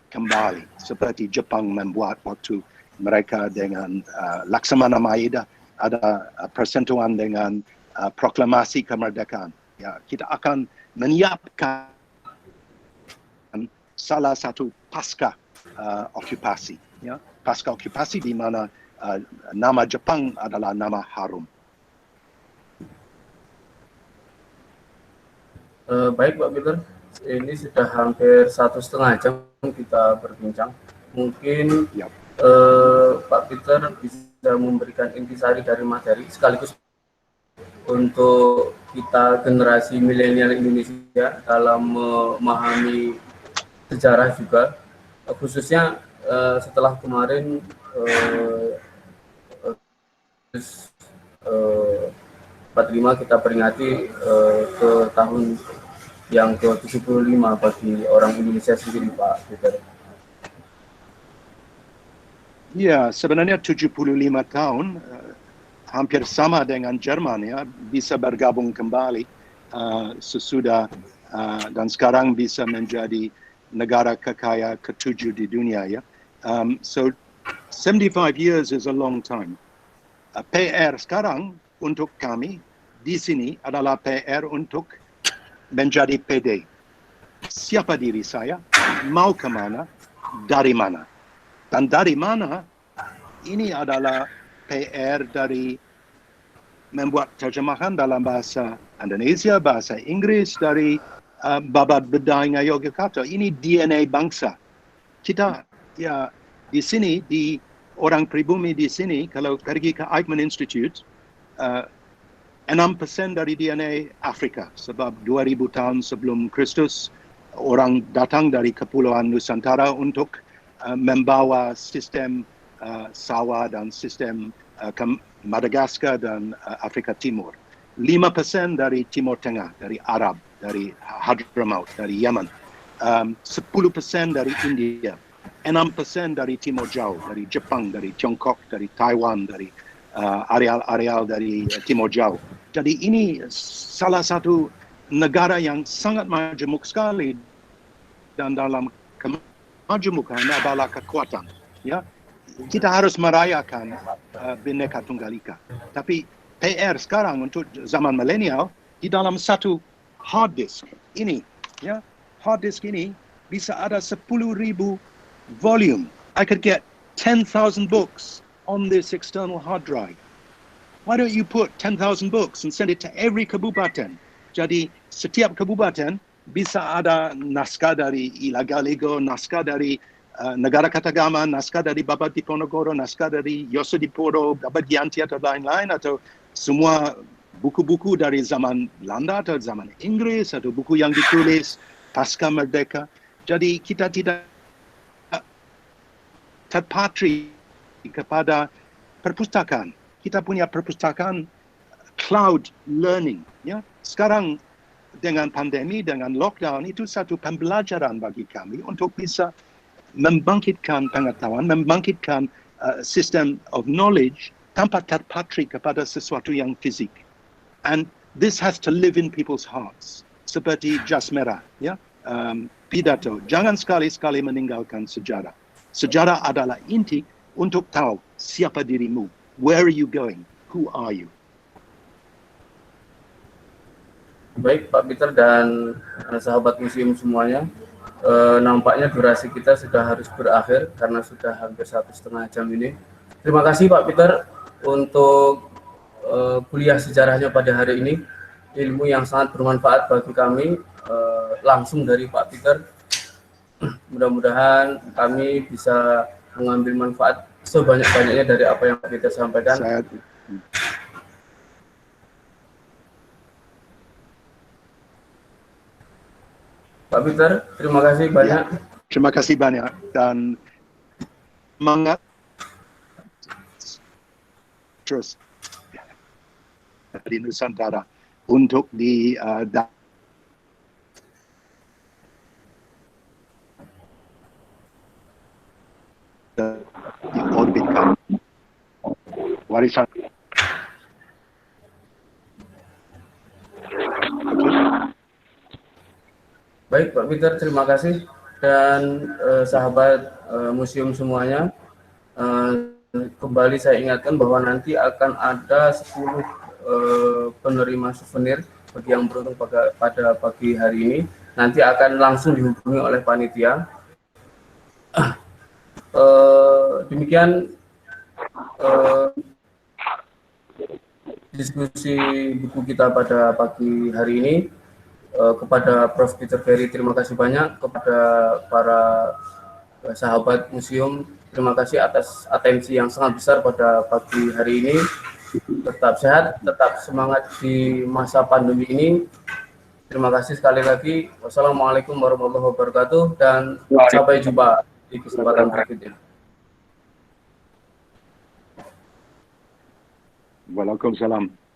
[SPEAKER 2] kembali seperti Jepang membuat waktu mereka dengan Laksamana Maeda ada persentuhan dengan proklamasi kemerdekaan. Ya, kita akan menyiapkan salah satu pasca okupasi. Ya, pasca okupasi di mana nama Jepang adalah nama harum.
[SPEAKER 1] Baik Pak Peter, ini sudah hampir 1,5 jam kita berbincang. Mungkin Pak Peter bisa memberikan intisari dari materi sekaligus untuk kita generasi milenial Indonesia dalam memahami sejarah juga, khususnya setelah kemarin 45 kita peringati ke tahun yang ke-75 bagi orang Indonesia sendiri, Pak Peter.
[SPEAKER 2] Ya, sebenarnya 75 tahun hampir sama dengan Jerman, ya, bisa bergabung kembali sesudah dan sekarang bisa menjadi negara kekaya ke-7 di dunia, ya. So 75 years is a long time. PR sekarang untuk kami di sini adalah PR untuk menjadi PD. Siapa diri saya, mau kemana, dari mana. Dan dari mana, ini adalah PR dari membuat terjemahan dalam bahasa Indonesia, bahasa Inggris, dari Baba Bedanya Yogyakarta. Ini DNA bangsa. Kita, ya, di sini, di orang pribumi di sini, kalau pergi ke Eichmann Institute, 6% dari DNA Afrika, sebab 2000 tahun sebelum Kristus orang datang dari Kepulauan Nusantara untuk membawa sistem sawah dan sistem ke Madagaskar dan Afrika Timur. 5% dari Timur Tengah, dari Arab, dari Hadramaut, dari Yemen. 10% dari India. 6% dari Timur Jauh, dari Jepang, dari Tiongkok, dari Taiwan, dari areal-areal dari Timur Jauh. Jadi ini salah satu negara yang sangat majemuk sekali, dan dalam kemajemukan adalah kekuatan. Ya, kita harus merayakan Bhinneka Tunggal Ika. Tapi PR sekarang untuk zaman milenial di dalam satu hard disk ini, ya, hard disk ini bisa ada 10,000 volume. I could get 10,000 books on this external hard drive. Why don't you put 10,000 books and send it to every kabupaten? Jadi setiap kabupaten bisa ada naskah dari Ilaga-Lego, naskah dari Negara Katagama, naskah dari Baba Diponegoro, naskah dari Yosodipuro, Baba Gyanti atau lain-lain, atau semua buku-buku dari zaman Belanda atau zaman Inggris, atau buku yang ditulis pasca merdeka. Jadi kita tidak terpatri kepada perpustakaan. Kita punya perpustakaan cloud learning. Ya. Sekarang dengan pandemi, dengan lockdown, itu satu pembelajaran bagi kami untuk bisa membangkitkan pengetahuan, membangkitkan sistem of knowledge tanpa terpatri kepada sesuatu yang fisik. And this has to live in people's hearts. Seperti jas merah, ya, pidato. Jangan sekali-sekali meninggalkan sejarah. Sejarah adalah inti untuk tahu siapa dirimu, where are you going, who are you.
[SPEAKER 1] Baik Pak Peter dan sahabat museum semuanya, nampaknya durasi kita sudah harus berakhir karena sudah hampir 1,5 jam ini. Terima kasih Pak Peter untuk kuliah sejarahnya pada hari ini, ilmu yang sangat bermanfaat bagi kami langsung dari Pak Peter. Mudah-mudahan kami bisa mengambil manfaat sebanyak-banyaknya dari apa yang kita sampaikan. Pak Peter, terima kasih banyak.
[SPEAKER 2] Ya, terima kasih banyak dan semangat terus di Nusantara untuk diorbitkan warisan.
[SPEAKER 1] Baik Pak Peter, terima kasih dan sahabat museum semuanya. Kembali saya ingatkan bahwa nanti akan ada 10 penerima souvenir bagi yang beruntung pada pagi hari ini. Nanti akan langsung dihubungi oleh panitia. Demikian diskusi buku kita pada pagi hari ini. Kepada Prof. Peter Ferry terima kasih banyak, kepada para sahabat museum terima kasih atas atensi yang sangat besar pada pagi hari ini. Tetap sehat, tetap semangat di masa pandemi ini. Terima kasih sekali lagi. Wassalamualaikum warahmatullahi wabarakatuh dan sampai jumpa di kesempatan berikutnya.
[SPEAKER 2] Waalaikumsalam.